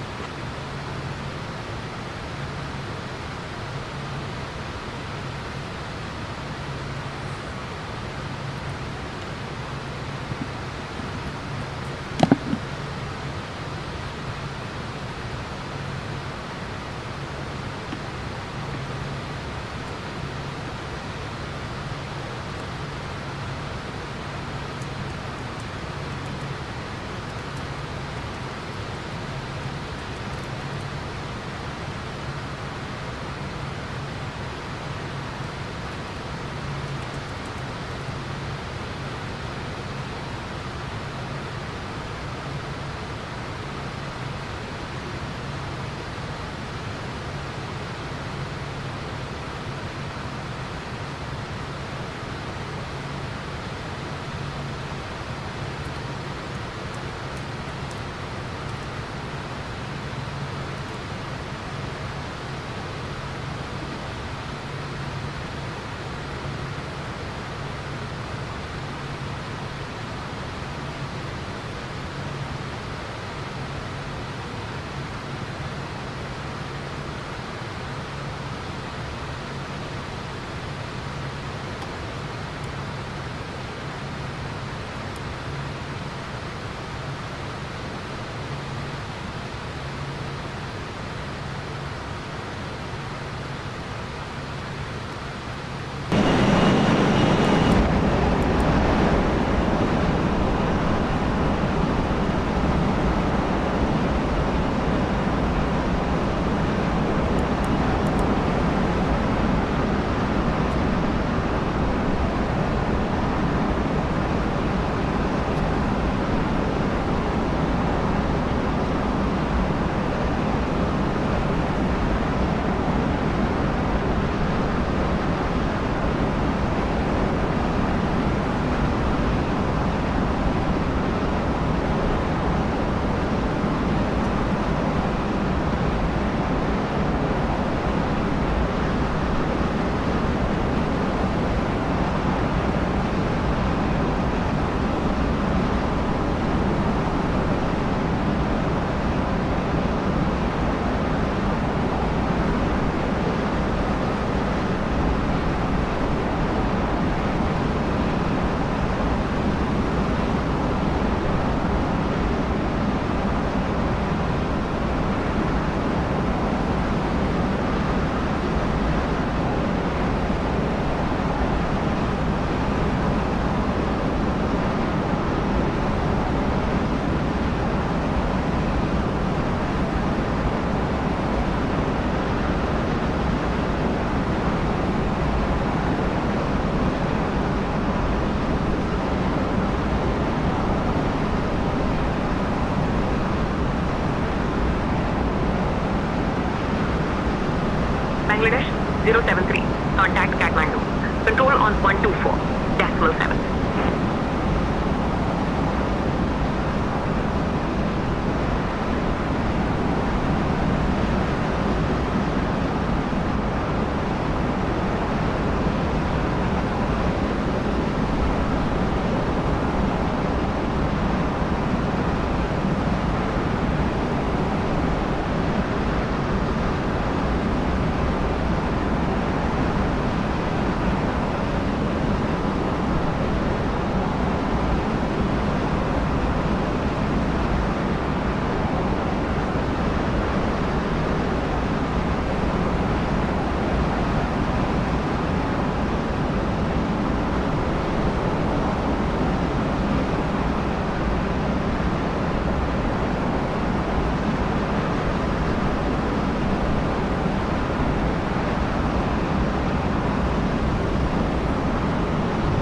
Bangladesh 073. Contact Kathmandu. Control on 124.7.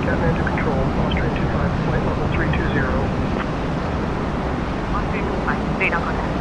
Kathmandu Control, Austrian 25, flight level 320. Austrian 25, radar contact.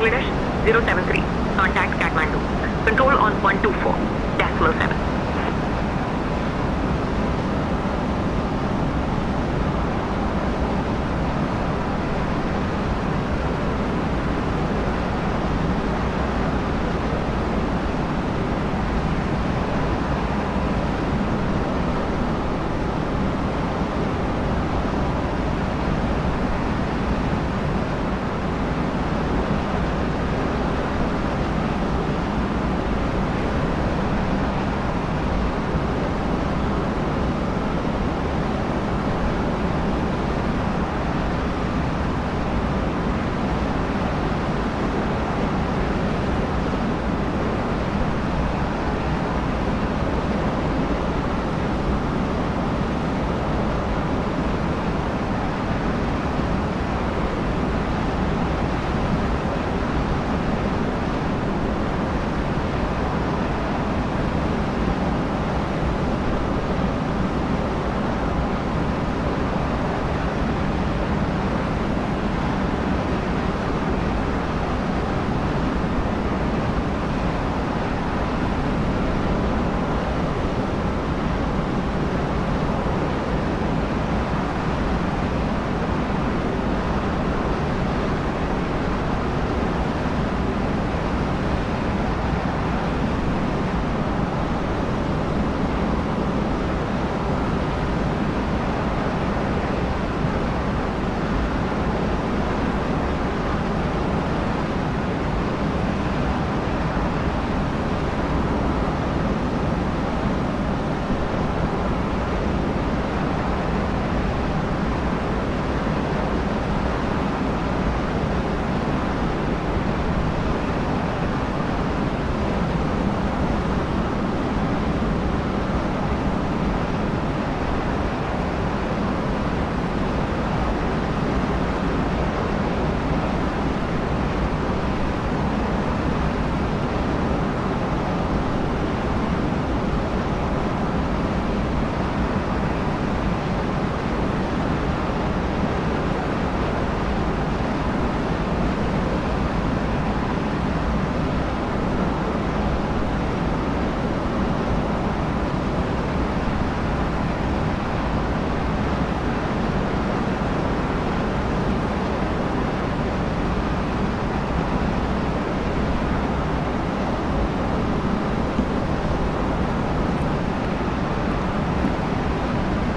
Bangladesh 073. Contact Kathmandu. Control on 124.7.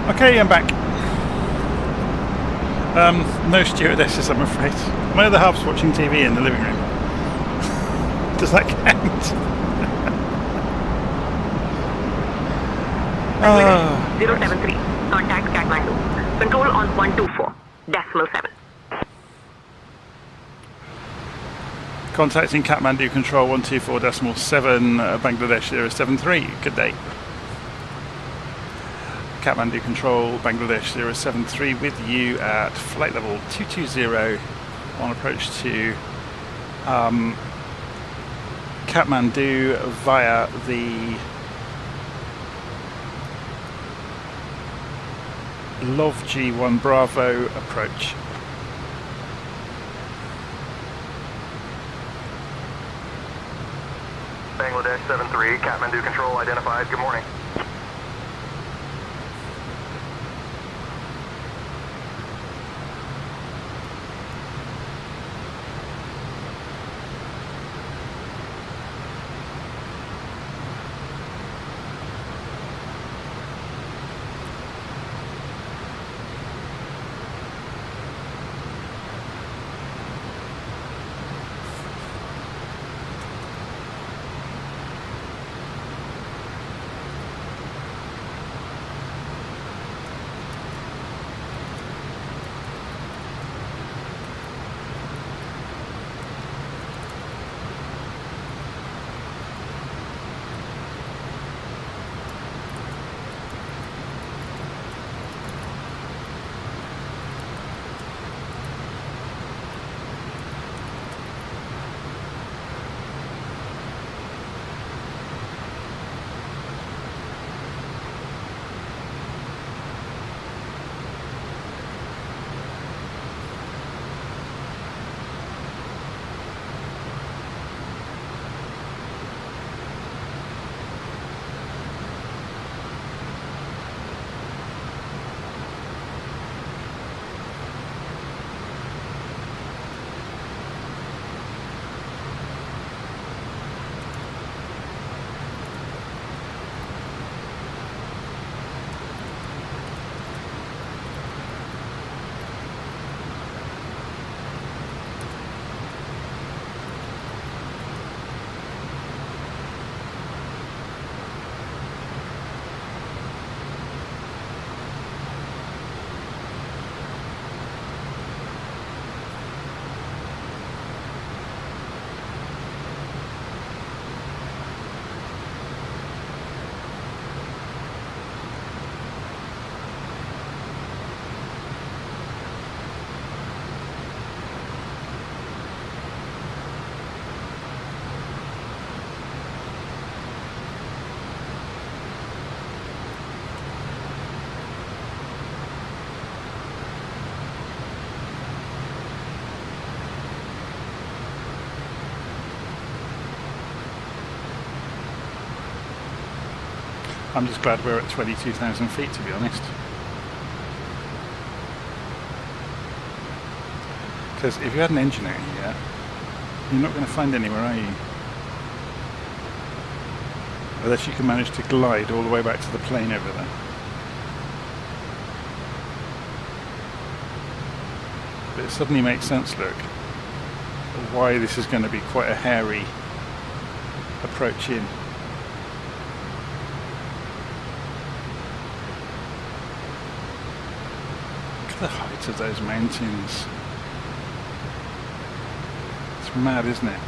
Okay, I'm back. No stewardesses, I'm afraid. My other half's watching TV in the living room. Does that count? 073. Contact Kathmandu. Control on 124.7. Contacting Kathmandu Control 124.7 Bangladesh 073. Good day. Kathmandu Control Bangladesh 073 with you at flight level 220 on approach to Kathmandu via the Lov G1 Bravo approach. Bangladesh 73, Kathmandu Control identified. Good morning. I'm just glad we're at 22,000 feet, to be honest. Because if you had an engine out here, you're not going to find anywhere, are you? Unless you can manage to glide all the way back to the plane over there. But it suddenly makes sense, look, why this is going to be quite a hairy approach in. Look at the height of those mountains. It's mad, isn't it?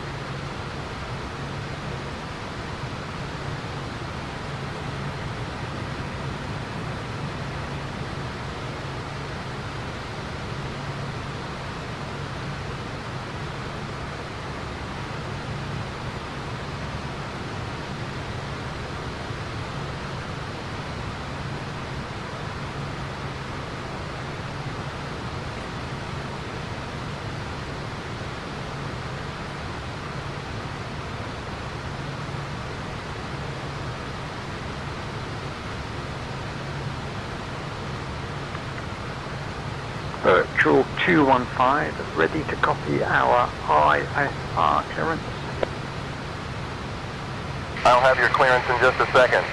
Virtual 215, ready to copy our IFR clearance. I'll have your clearance in just a second.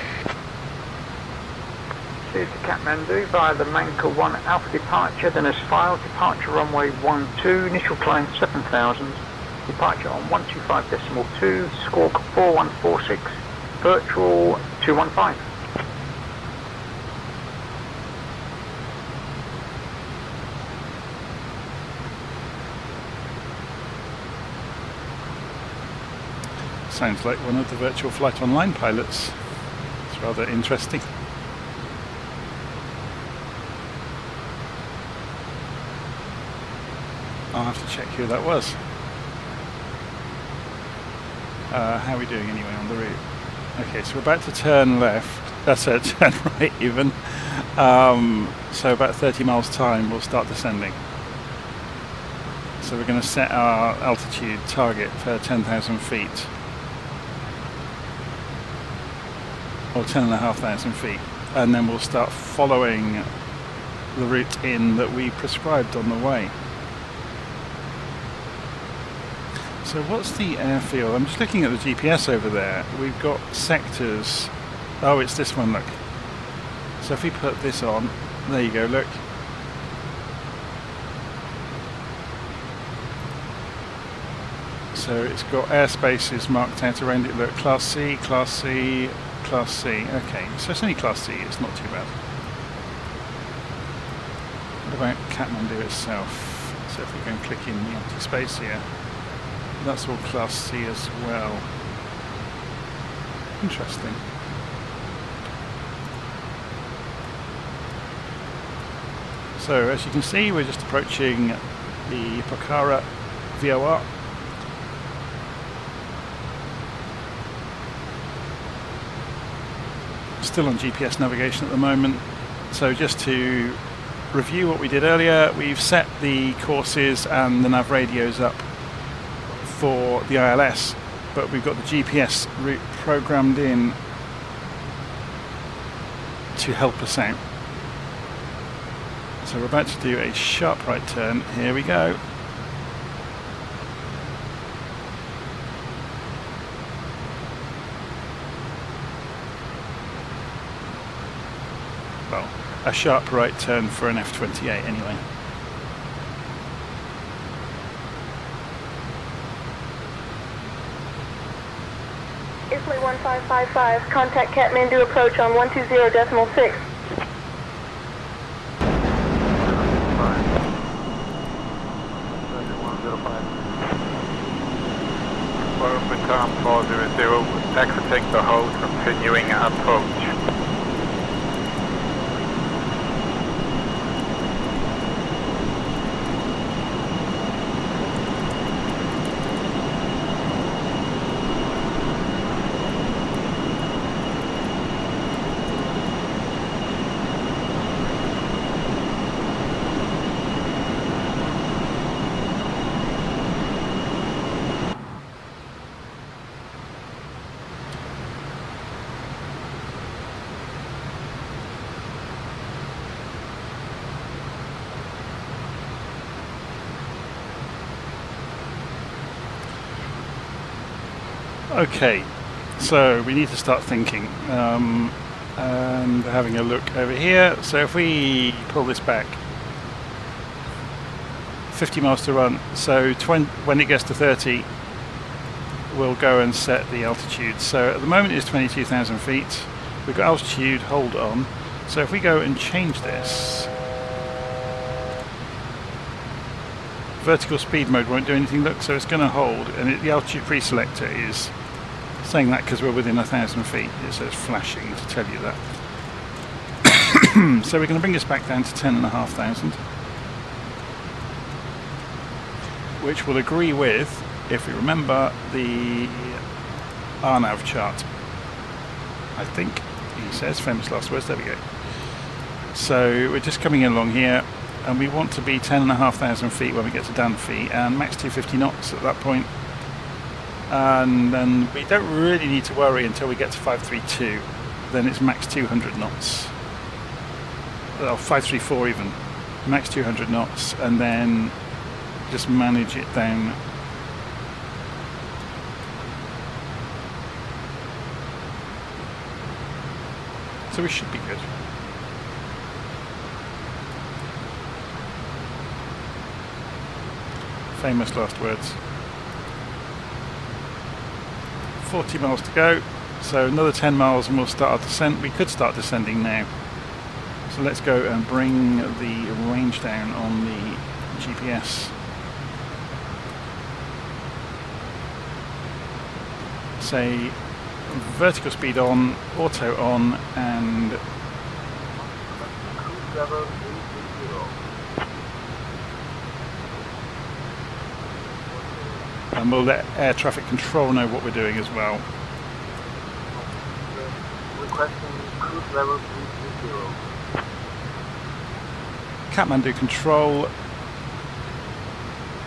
Cleared to Kathmandu via the Manka 1 Alpha departure, then as filed, departure runway 12, initial climb 7,000, departure on 125.2, squawk 4146, virtual 215. Sounds like one of the Virtual Flight Online pilots. It's rather interesting. I'll have to check who that was. How are we doing anyway on the route? Okay, so we're about to turn left. That's it, turn right even. So about 30 miles time we'll start descending. So we're going to set our altitude target for 10,000 feet. Or 10,500 feet, and then we'll start following the route in that we prescribed on the way. So what's the airfield? I'm just looking at the GPS over there. We've got sectors. Oh, it's this one, look. So if we put this on, there you go, look. So it's got airspaces marked out around it, look, Class C, Class C, Class C. Okay, so it's only Class C, it's not too bad. What about Kathmandu itself? So if we go and click in the empty space here, that's all Class C as well. Interesting. So as you can see, we're just approaching the Pokhara VOR. Still on GPS navigation at the moment. So just to review what we did earlier, we've set the courses and the nav radios up for the ILS, but we've got the GPS route programmed in to help us out. So we're about to do a sharp right turn. Here we go. Well, a sharp right turn for an F28 anyway. Islay 1555, contact Kathmandu approach on 120.6. Return 400, exiting the hold, continuing approach. Okay, so we need to start thinking and having a look over here. So if we pull this back, 50 miles to run, so when it gets to 30 we'll go and set the altitude. So at the moment it's 22,000 feet. We've got altitude, hold on. So if we go and change this, vertical speed mode won't do anything, look, so it's going to hold, and the altitude pre-selector is saying that because we're within 1,000 feet. It says flashing to tell you that. So we're going to bring this back down to 10,500, which will agree with, if we remember, the RNAV chart. I think he says, famous last words, there we go. So we're just coming along here, and we want to be 10,500 feet when we get to Danphi, and max 250 knots at that point. And then we don't really need to worry until we get to 532. Then it's max 200 knots. Or 534 even. Max 200 knots, and then just manage it down. So we should be good. Famous last words. 40 miles to go, so another 10 miles and we'll start our descent. We could start descending now. So let's go and bring the range down on the GPS. Say vertical speed on, auto on, and we'll let air traffic control know what we're doing as well. Requesting cruise level 330. Kathmandu control,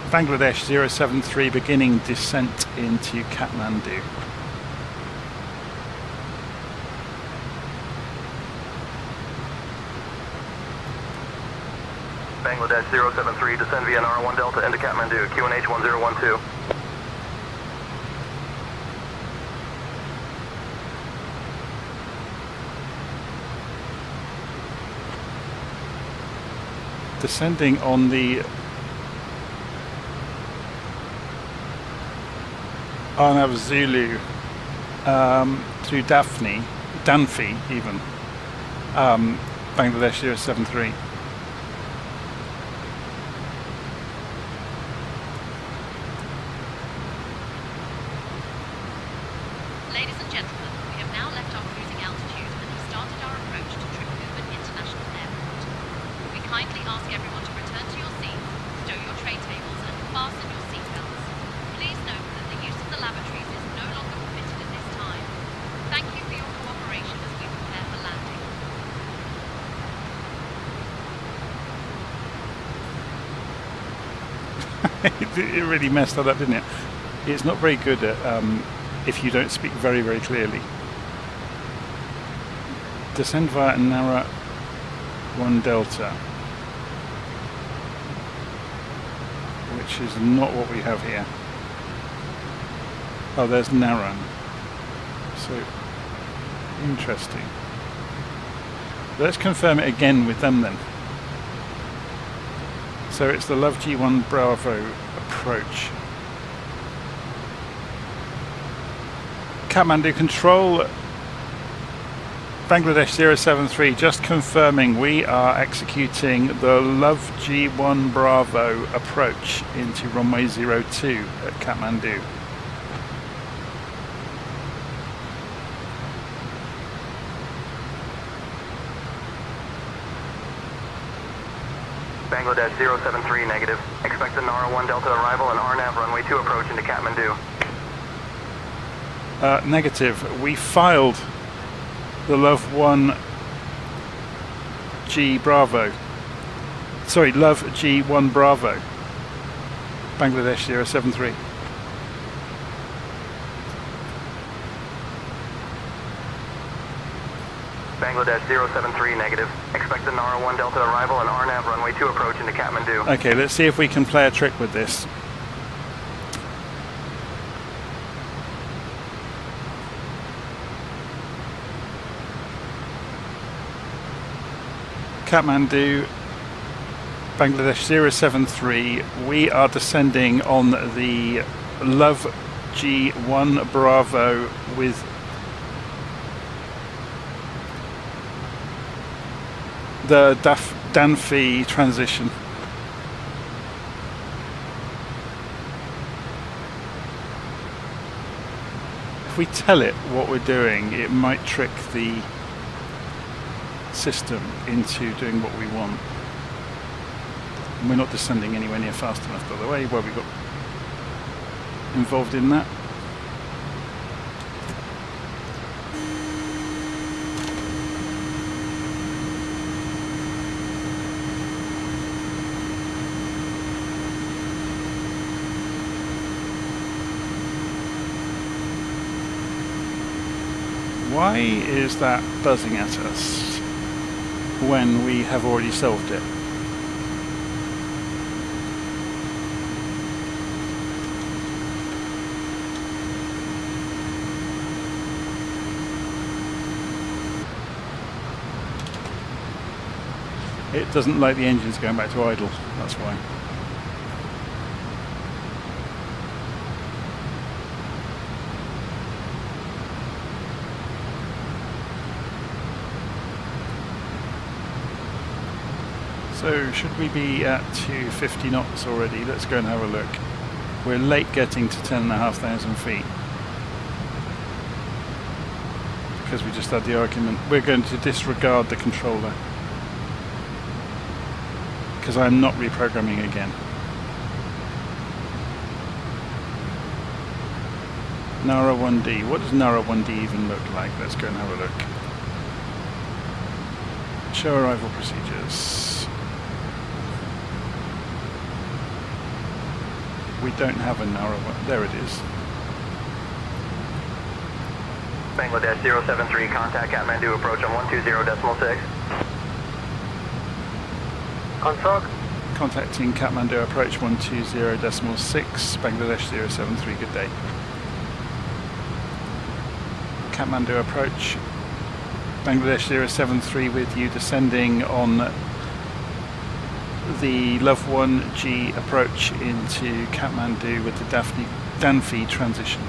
Bangladesh 073 beginning descent into Kathmandu. Bangladesh 073, descend via NR1 Delta into Kathmandu, QNH 1012. Descending on the Arnav Zulu through Danphi even, Bangladesh 073. Ladies and gentlemen, we have now left our cruising altitude and have started our approach to Triphuvan International Airport. We kindly ask everyone to return to your seats, stow your tray tables and fasten your seatbelts. Please note that the use of the lavatories is no longer permitted at this time. Thank you for your cooperation as we prepare for landing. It really messed that up, didn't it? It's not very good at if you don't speak very, very clearly. Descend via Nara 1 Delta, which is not what we have here. Oh, there's Naran. So, interesting. Let's confirm it again with them then. So it's the Love G1 Bravo approach. Kathmandu control, Bangladesh 073, just confirming we are executing the Love G1 Bravo approach into runway 02 at Kathmandu. Bangladesh 073, negative. Expect the Nara 1 Delta arrival and RNAV runway 2 approach into Kathmandu. Negative. We filed the Love 1 G Bravo. Sorry, Love G1 Bravo. Bangladesh 073. Bangladesh 073, negative. Expect the Nara 1 Delta arrival and RNAV runway 2 approach into Kathmandu. Okay, let's see if we can play a trick with this. Kathmandu, Bangladesh 073. We are descending on the Love G1 Bravo with the Danfi transition. If we tell it what we're doing, it might trick the system into doing what we want. And we're not descending anywhere near fast enough, by the way, where we got involved in that. Why is that buzzing at us when we have already solved it? It doesn't like the engines going back to idle, that's why. So should we be at 250 knots already? Let's go and have a look. We're late getting to 10,500 feet. Because we just had the argument. We're going to disregard the controller. Because I'm not reprogramming again. Nara 1D. What does Nara 1D even look like? Let's go and have a look. Show arrival procedures. We don't have a Nara one. There it is. Bangladesh 073, contact Kathmandu, approach on 120.6. Confirm. Contacting Kathmandu, approach 120.6, Bangladesh 073, good day. Kathmandu approach, Bangladesh 073 with you descending on the Love 1G approach into Kathmandu with the Danfi transition.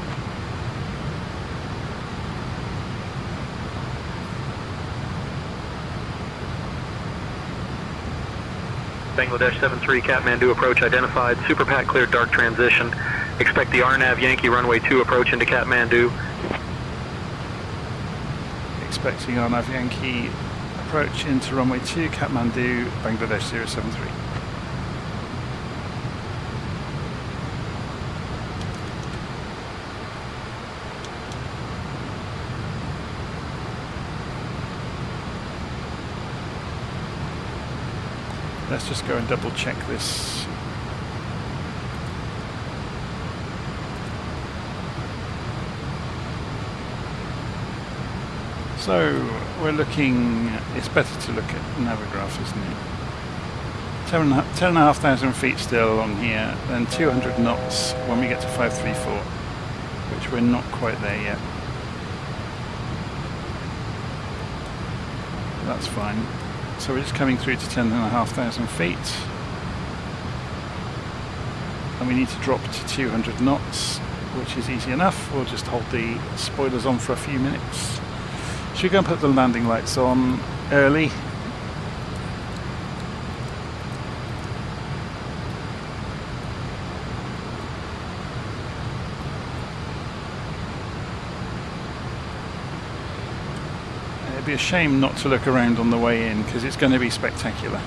Bangladesh 73, Kathmandu approach identified. Superpat cleared dark transition. Expect the RNAV Yankee runway 2 approach into Kathmandu. Expecting RNAV Yankee approach into runway 2, Kathmandu, Bangladesh 073. Let's just go and double check this. So we're looking, it's better to look at Navigraph, isn't it? 10,500 feet still along here, then 200 knots when we get to 534, which we're not quite there yet. That's fine. So we're just coming through to 10,500 feet. And we need to drop to 200 knots, which is easy enough. We'll just hold the spoilers on for a few minutes. Should we go and put the landing lights on early? It'd be a shame not to look around on the way in because it's going to be spectacular.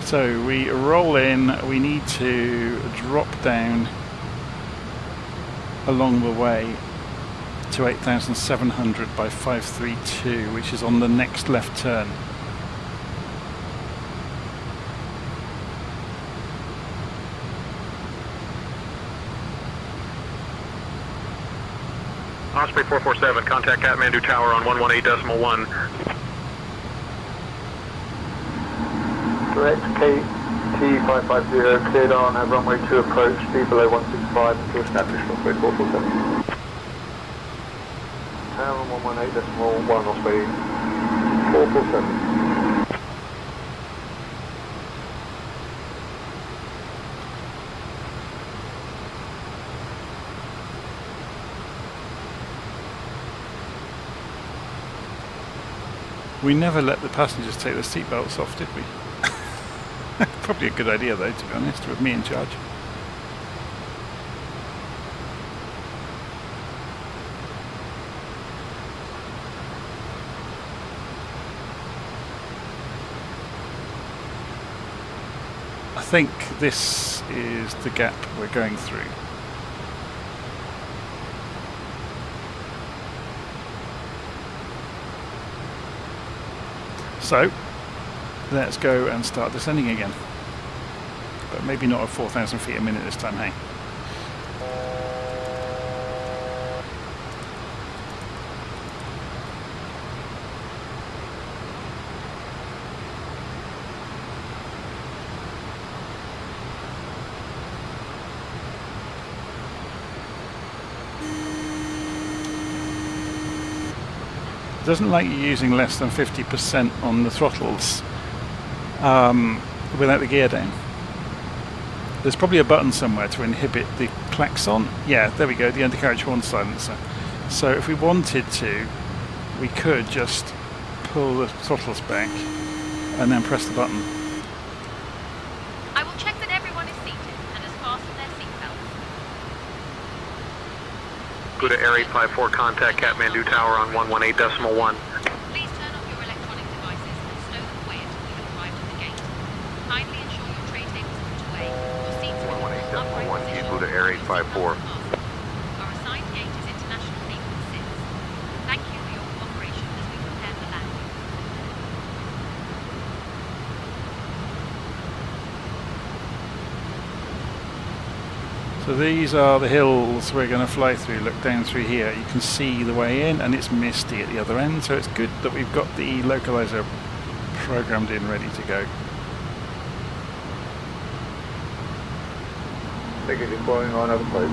So we roll in, we need to drop down along the way to 8,700 by 532, which is on the next left turn. Osprey 447, contact Kathmandu Tower on 118.1. Correct, KT550, cleared on, have runway 2 approach, speed below 165 until established Osprey 447. Tower 118.1 Osprey 447. We never let the passengers take their seatbelts off, did we? Probably a good idea though, to be honest, with me in charge. I think this is the gap we're going through. So, let's go and start descending again. But maybe not at 4,000 feet a minute this time, hey? It doesn't like you using less than 50% on the throttles without the gear down. There's probably a button somewhere to inhibit the klaxon. Yeah, there we go, the undercarriage horn silencer. So if we wanted to, we could just pull the throttles back and then press the button. I will check that everyone is seated and has fastened their seatbelts. Go to Air 854, contact Kathmandu Tower on 118.1. Please turn off your electronic devices and stow them away until we have arrived at the gate. Kindly ensure your tray tables are put away. Your seats are in the upright position. Go to Air 854. Our assigned gate is International Naval 6. Thank you for your cooperation as we prepare for landing. So these are the hills we're going to fly through. Look down through here. You can see the way in, and it's misty at the other end. So it's good that we've got the localizer programmed in, ready to go. Negative going on approach.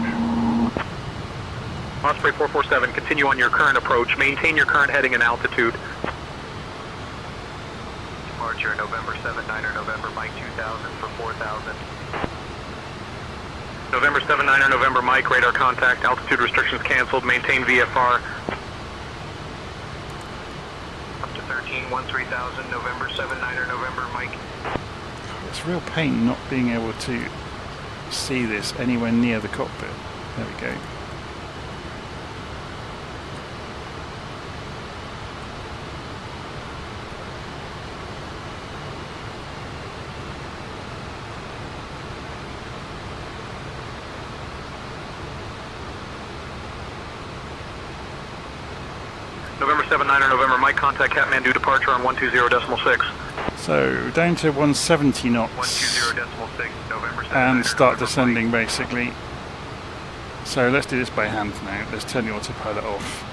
Osprey 447, continue on your current approach. Maintain your current heading and altitude. Departure November 79er, November Mike 2000 for 4,000. November 79er, November Mike, radar contact, altitude restrictions canceled, maintain VFR. Up to 13,000, November 79er, November Mike. It's a real pain not being able to see this anywhere near the cockpit. There we go. November 79er, November Mike, contact Kathmandu departure on 120.6. So down to 170 knots 120.6, November 79er, and start November descending Mike. basically. So let's do this by hand now. Let's turn the autopilot off.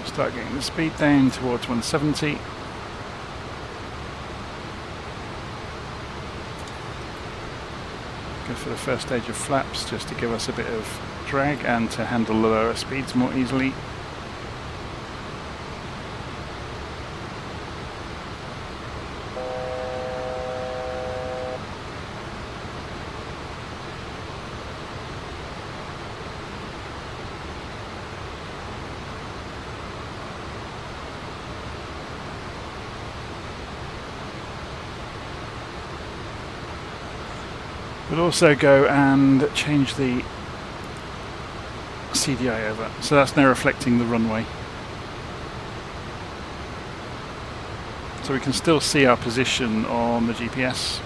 Start getting the speed down towards 170. Go for the first stage of flaps just to give us a bit of drag and to handle the lower speeds more easily. We'll also go and change the CDI over. So that's now reflecting the runway. So we can still see our position on the GPS.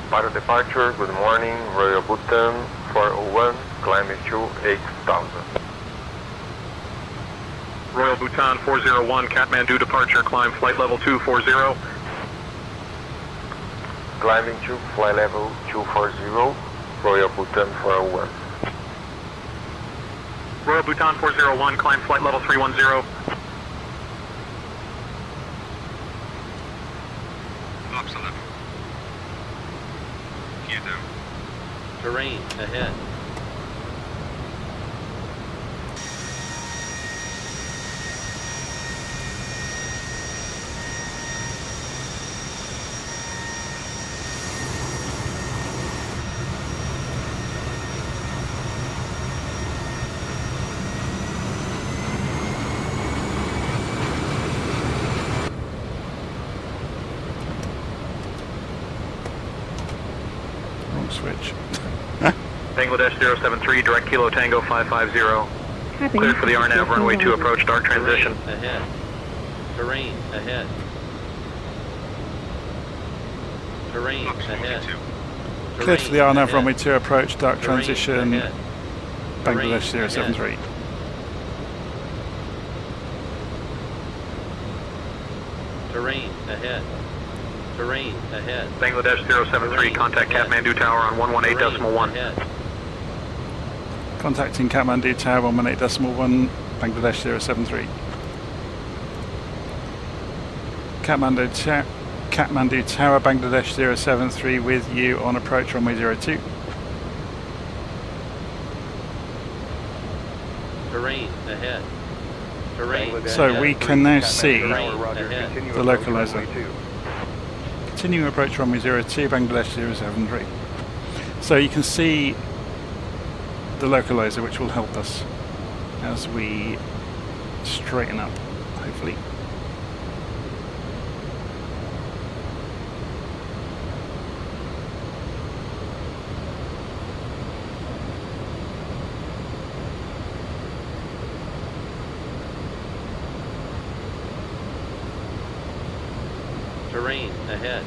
Para departure, good morning, Royal Bhutan 401, climbing to 8000. Royal Bhutan 401, Kathmandu departure, climb flight level 240. Climbing to flight level 240, Royal Bhutan 401. Royal Bhutan 401, climb flight level 310. Ops 11. Gear down. Terrain ahead. Switch. Bangladesh 073, direct Kilo Tango 550. Cleared for the RNAV, runway 2 approach, dark transition. Terrain ahead. Terrain ahead. Terrain ahead. Cleared for the RNAV, runway 2 approach, dark Terrain transition. ahead. Bangladesh Terrain 073. Terrain ahead. Terrain ahead. Bangladesh 073, contact Kathmandu Tower on 118.1. Contacting Kathmandu Tower 118.1, Bangladesh 073. Kathmandu Tower, Bangladesh 073 with you on approach runway 02. Terrain ahead. Terrain So ahead. we can now see Terrain ahead. the localizer. Continuing approach runway 02, Bangladesh 073. So you can see the localizer, which will help us as we straighten up, hopefully. Terrain ahead.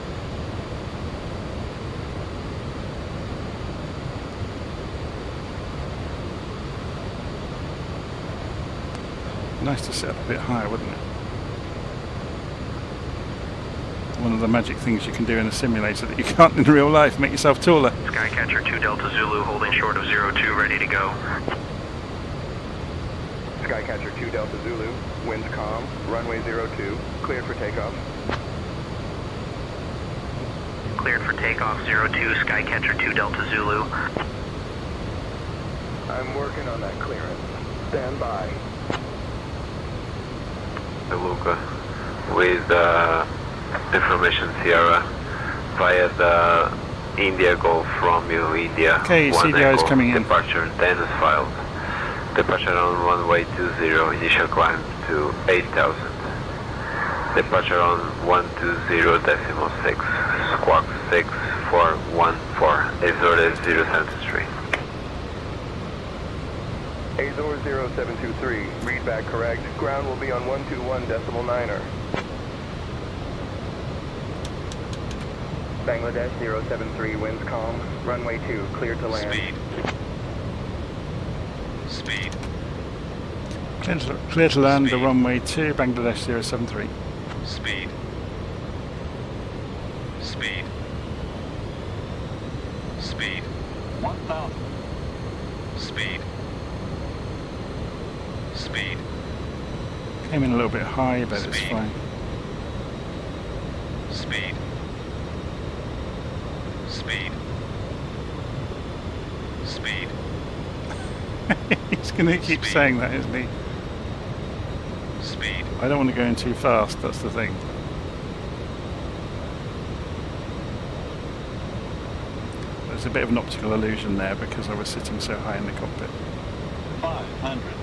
Nice to set up a bit higher, wouldn't it? One of the magic things you can do in a simulator that you can't in real life, make yourself taller. Skycatcher 2 Delta Zulu, holding short of 02, ready to go. Skycatcher 2 Delta Zulu, winds calm, runway 02, cleared for takeoff. Cleared for takeoff 02, Skycatcher 2 Delta Zulu. I'm working on that clearance. Stand by. Luca, with information Sierra via the India Gulf Romeo India. Okay, CDI is coming in. Departure 10 is filed. Departure on runway 20, initial climb to 8,000. Departure on 120.6, squawk 6414, Azores 073. Azores 0723, read back correct. Ground will be on 121.9er. Bangladesh 073, winds calm. Runway 2, clear to land. Speed. Clear to land the runway 2, Bangladesh 073. Speed. Speed. Speed. 1,000. Speed. Speed. Came in a little bit high, but it's fine. Speed. Speed. Speed. He's going to keep saying that, isn't he? Speed. I don't want to go in too fast, that's the thing. There's a bit of an optical illusion there because I was sitting so high in the cockpit. 500.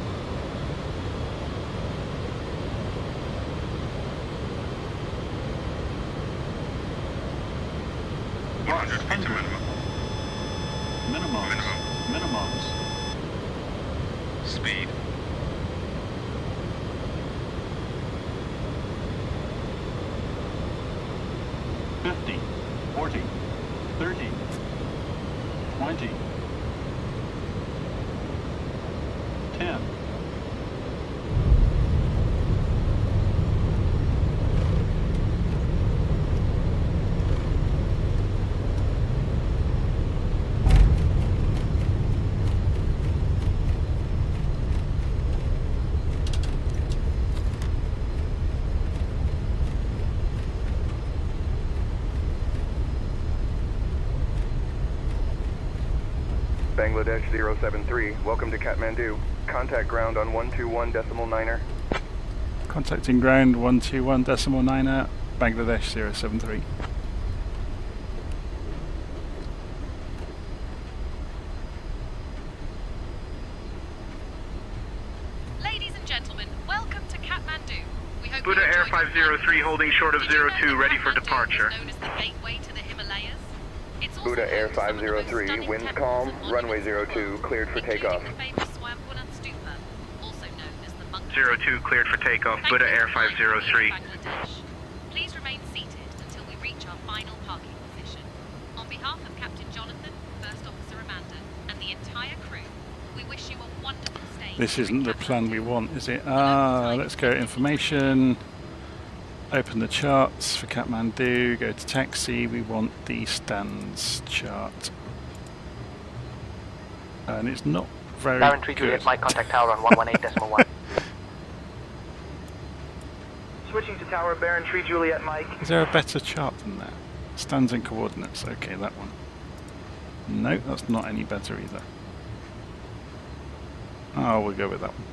Minimums. Speed. $50, $40, $30. Bangladesh 073, welcome to Kathmandu. Contact ground on 121.9er. Contacting ground 121.9er, Bangladesh 073. Ladies and gentlemen, welcome to Kathmandu. We hope Buddha you Air enjoyed your 503 holding short of Did you know 02, ready that for Kathmandu departure. is known as the gateway to the Himalayas? It's also Buddha Air home to some of the most 503, stunning winds temples calm, and runway monuments in the 02, world, cleared for including takeoff. the famous Swayambhuvan Stupa, also known as the Monkey. 02 cleared for takeoff, Thank Buddha you Air for flying with 503. Bangladesh. Please remain seated until we reach our final parking position. On behalf of Captain Jonathan, First Officer Amanda, and the entire crew, we wish you a wonderful stay. This isn't the plan we want, is it? Let's go information. Open the charts for Kathmandu. Go to taxi. We want the stands chart. And it's not very Darren Tree good. Juliet, Mike, contact tower on 118.1. Switching to tower, Baron Tree Juliet Mike. Is there a better chart than that? Stands and coordinates. Okay, that one. No, that's not any better either. Oh, we'll go with that one.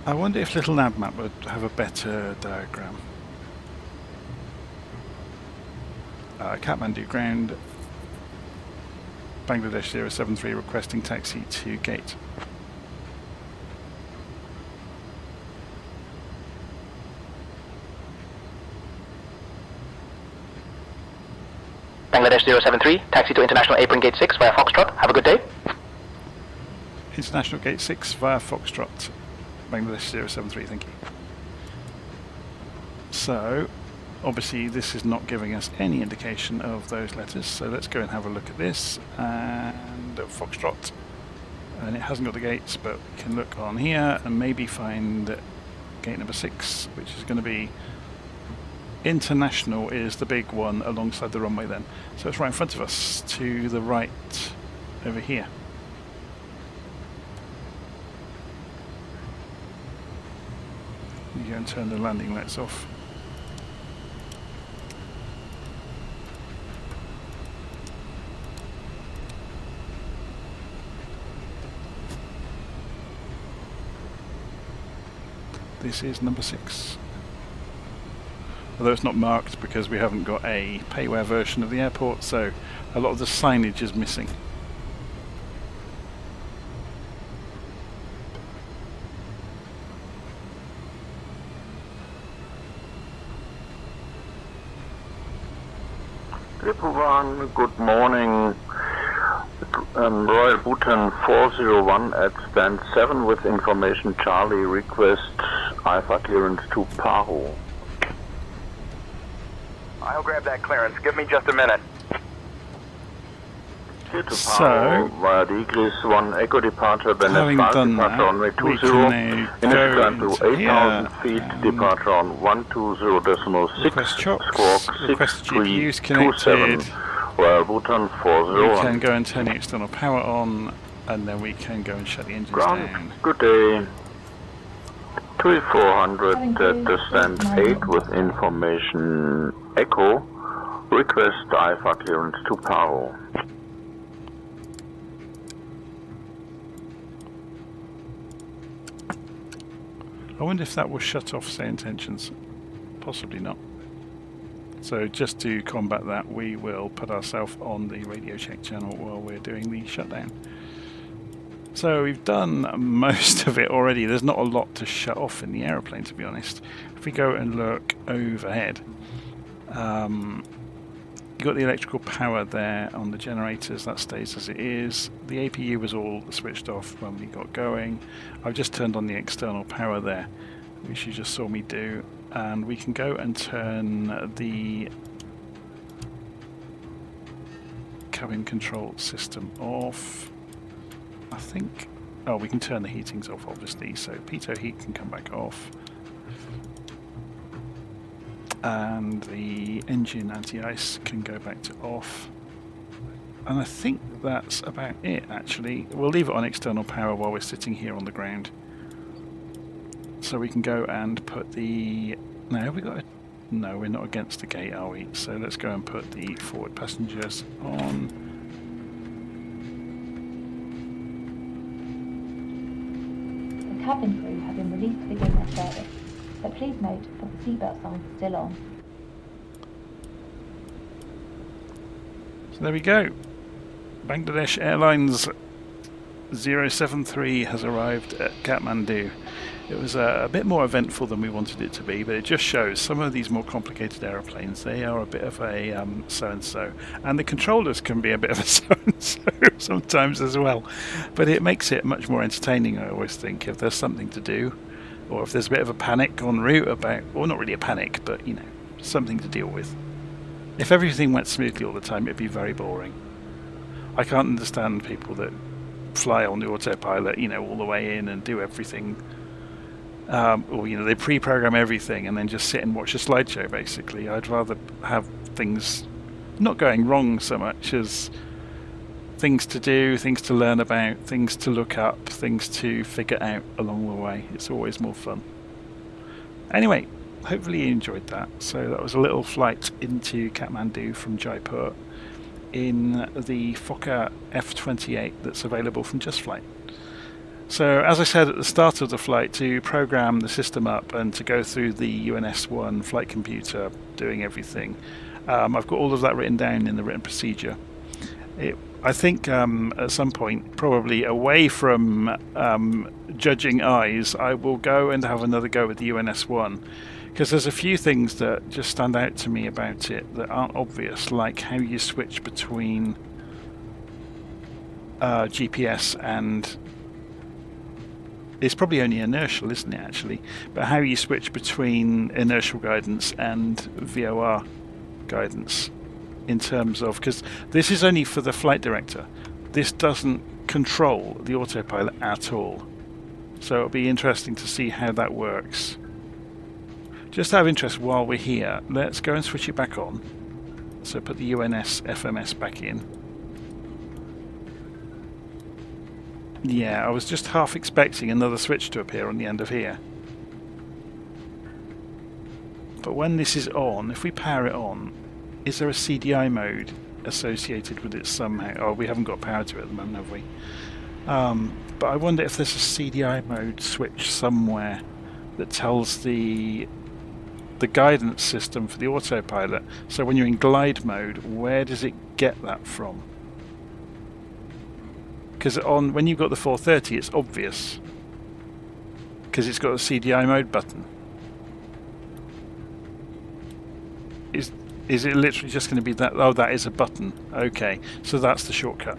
I wonder if LittleNavMap would have a better diagram. Kathmandu ground, Bangladesh 073 requesting taxi to gate. Bangladesh 073, taxi to International Apron Gate 6 via Foxtrot. Have a good day. International Gate 6 via Foxtrot, Bangladesh 073, thank you. So, obviously this is not giving us any indication of those letters, so let's go and have a look at this, and Foxtrot, and it hasn't got the gates, but we can look on here and maybe find gate number 6, which is going to be International is the big one alongside the runway then. So it's right in front of us, to the right over here. You go and turn the landing lights off. This is number 6. Although it's not marked because we haven't got a payware version of the airport, so a lot of the signage is missing. Jaipur, good morning. Royal Bhutan 401 at stand 7 with information Charlie, request Alpha clearance to Paro. I'll grab that clearance. Give me just a minute. Here to Paro via Degrees 1 Echo departure, then having done departure on that, runway we 20, can initial go climb to into 8,000 here feet, departure on 120.6, request chocks, squawk request GPUs connected. 6327, Royal Bhutan 401. We can go and turn the external power on, and then we can go and shut the engines Ground, down. good day. 2400 at the stand 8 with information Echo, request Alpha clearance to Paro. I wonder if that will shut off say intentions. Possibly not. So just to combat that, we will put ourselves on the radio check channel while we're doing the shutdown. So we've done most of it already. There's not a lot to shut off in the aeroplane, to be honest. If we go and look overhead, you've got the electrical power there on the generators. That stays as it is. The APU was all switched off when we got going. I've just turned on the external power there, which you just saw me do. And we can go and turn the cabin control system off. I think, oh, we can turn the heatings off obviously, so pitot heat can come back off. And the engine anti-ice can go back to off. And I think that's about it actually. We'll leave it on external power while we're sitting here on the ground. So we can go and put the... No, we got a... No, we're not against the gate, are we? So let's go and put the forward passengers on. cabin crew have been released to begin their service, but please note that the seatbelt sign is still on. So there we go. Bangladesh Airlines 073 has arrived at Kathmandu. It was a bit more eventful than we wanted it to be, but it just shows some of these more complicated aeroplanes, they are a bit of a so-and-so. And the controllers can be a bit of a so-and-so sometimes as well. But it makes it much more entertaining, I always think, if there's something to do, or if there's a bit of a panic en route about, or not really a panic, but, you know, something to deal with. If everything went smoothly all the time, it'd be very boring. I can't understand people that fly on the autopilot, you know, all the way in and do everything. Or, you know, they pre-program everything and then just sit and watch a slideshow, basically. I'd rather have things not going wrong so much as things to do, things to learn about, things to look up, things to figure out along the way. It's always more fun. Anyway, hopefully you enjoyed that. So that was a little flight into Kathmandu from Jaipur in the Fokker F28 that's available from JustFlight. So as I said at the start of the flight, to program the system up and to go through the UNS-1 flight computer doing everything, I've got all of that written down in the written procedure. I think at some point, probably away from judging eyes, I will go and have another go with the UNS-1, because there's a few things that just stand out to me about it that aren't obvious, like how you switch between GPS and... It's probably only inertial, isn't it, actually? But how you switch between inertial guidance and VOR guidance in terms of... Because this is only for the flight director. This doesn't control the autopilot at all. So it'll be interesting to see how that works. Just out of interest, while we're here, let's go and switch it back on. So put the UNS FMS back in. Yeah, I was just half expecting another switch to appear on the end of here. But when this is on, if we power it on, is there a CDI mode associated with it somehow? Oh, we haven't got power to it at the moment, have we? But I wonder if there's a CDI mode switch somewhere that tells the guidance system for the autopilot. So when you're in glide mode, where does it get that from? Because when you've got the 430, it's obvious, because it's got a CDI mode button. Is it literally just going to be that? Oh, that is a button. Okay, so that's the shortcut.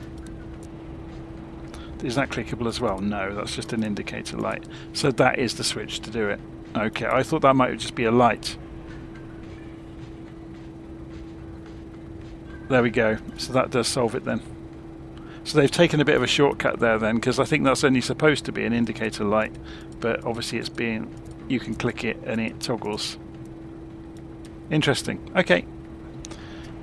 Is that clickable as well? No, that's just an indicator light. So that is the switch to do it. Okay, I thought that might just be a light. There we go. So that does solve it then. So they've taken a bit of a shortcut there then, because I think that's only supposed to be an indicator light, but obviously it's being, you can click it and it toggles. Interesting. Okay.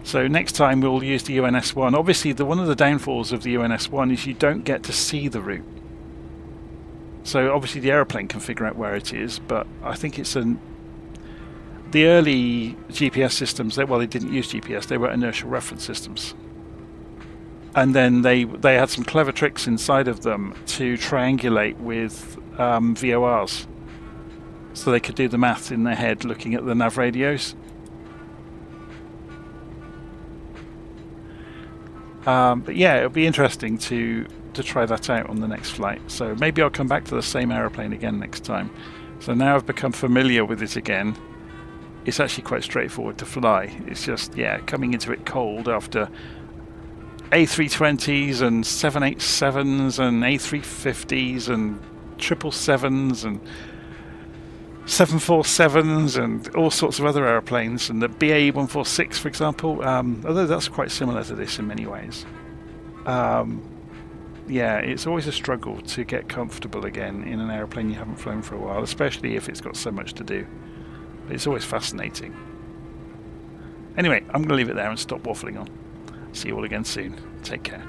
So next time we'll use the UNS-1. Obviously one of the downfalls of the UNS-1 is you don't get to see the route. So obviously the aeroplane can figure out where it is, but I think it's the early GPS systems, they didn't use GPS, they were inertial reference systems. And then they had some clever tricks inside of them to triangulate with VORs. So they could do the math in their head looking at the nav radios. But yeah, it'll be interesting to try that out on the next flight. So maybe I'll come back to the same aeroplane again next time. So now I've become familiar with it again. It's actually quite straightforward to fly. It's just, yeah, coming into it cold after A320s and 787s and A350s and 777s and 747s and all sorts of other aeroplanes, and the BAE 146, for example, although that's quite similar to this in many ways. Yeah, it's always a struggle to get comfortable again in an aeroplane you haven't flown for a while, especially if it's got so much to do. But it's always fascinating. Anyway, I'm going to leave it there and stop waffling on. See you all again soon. Take care.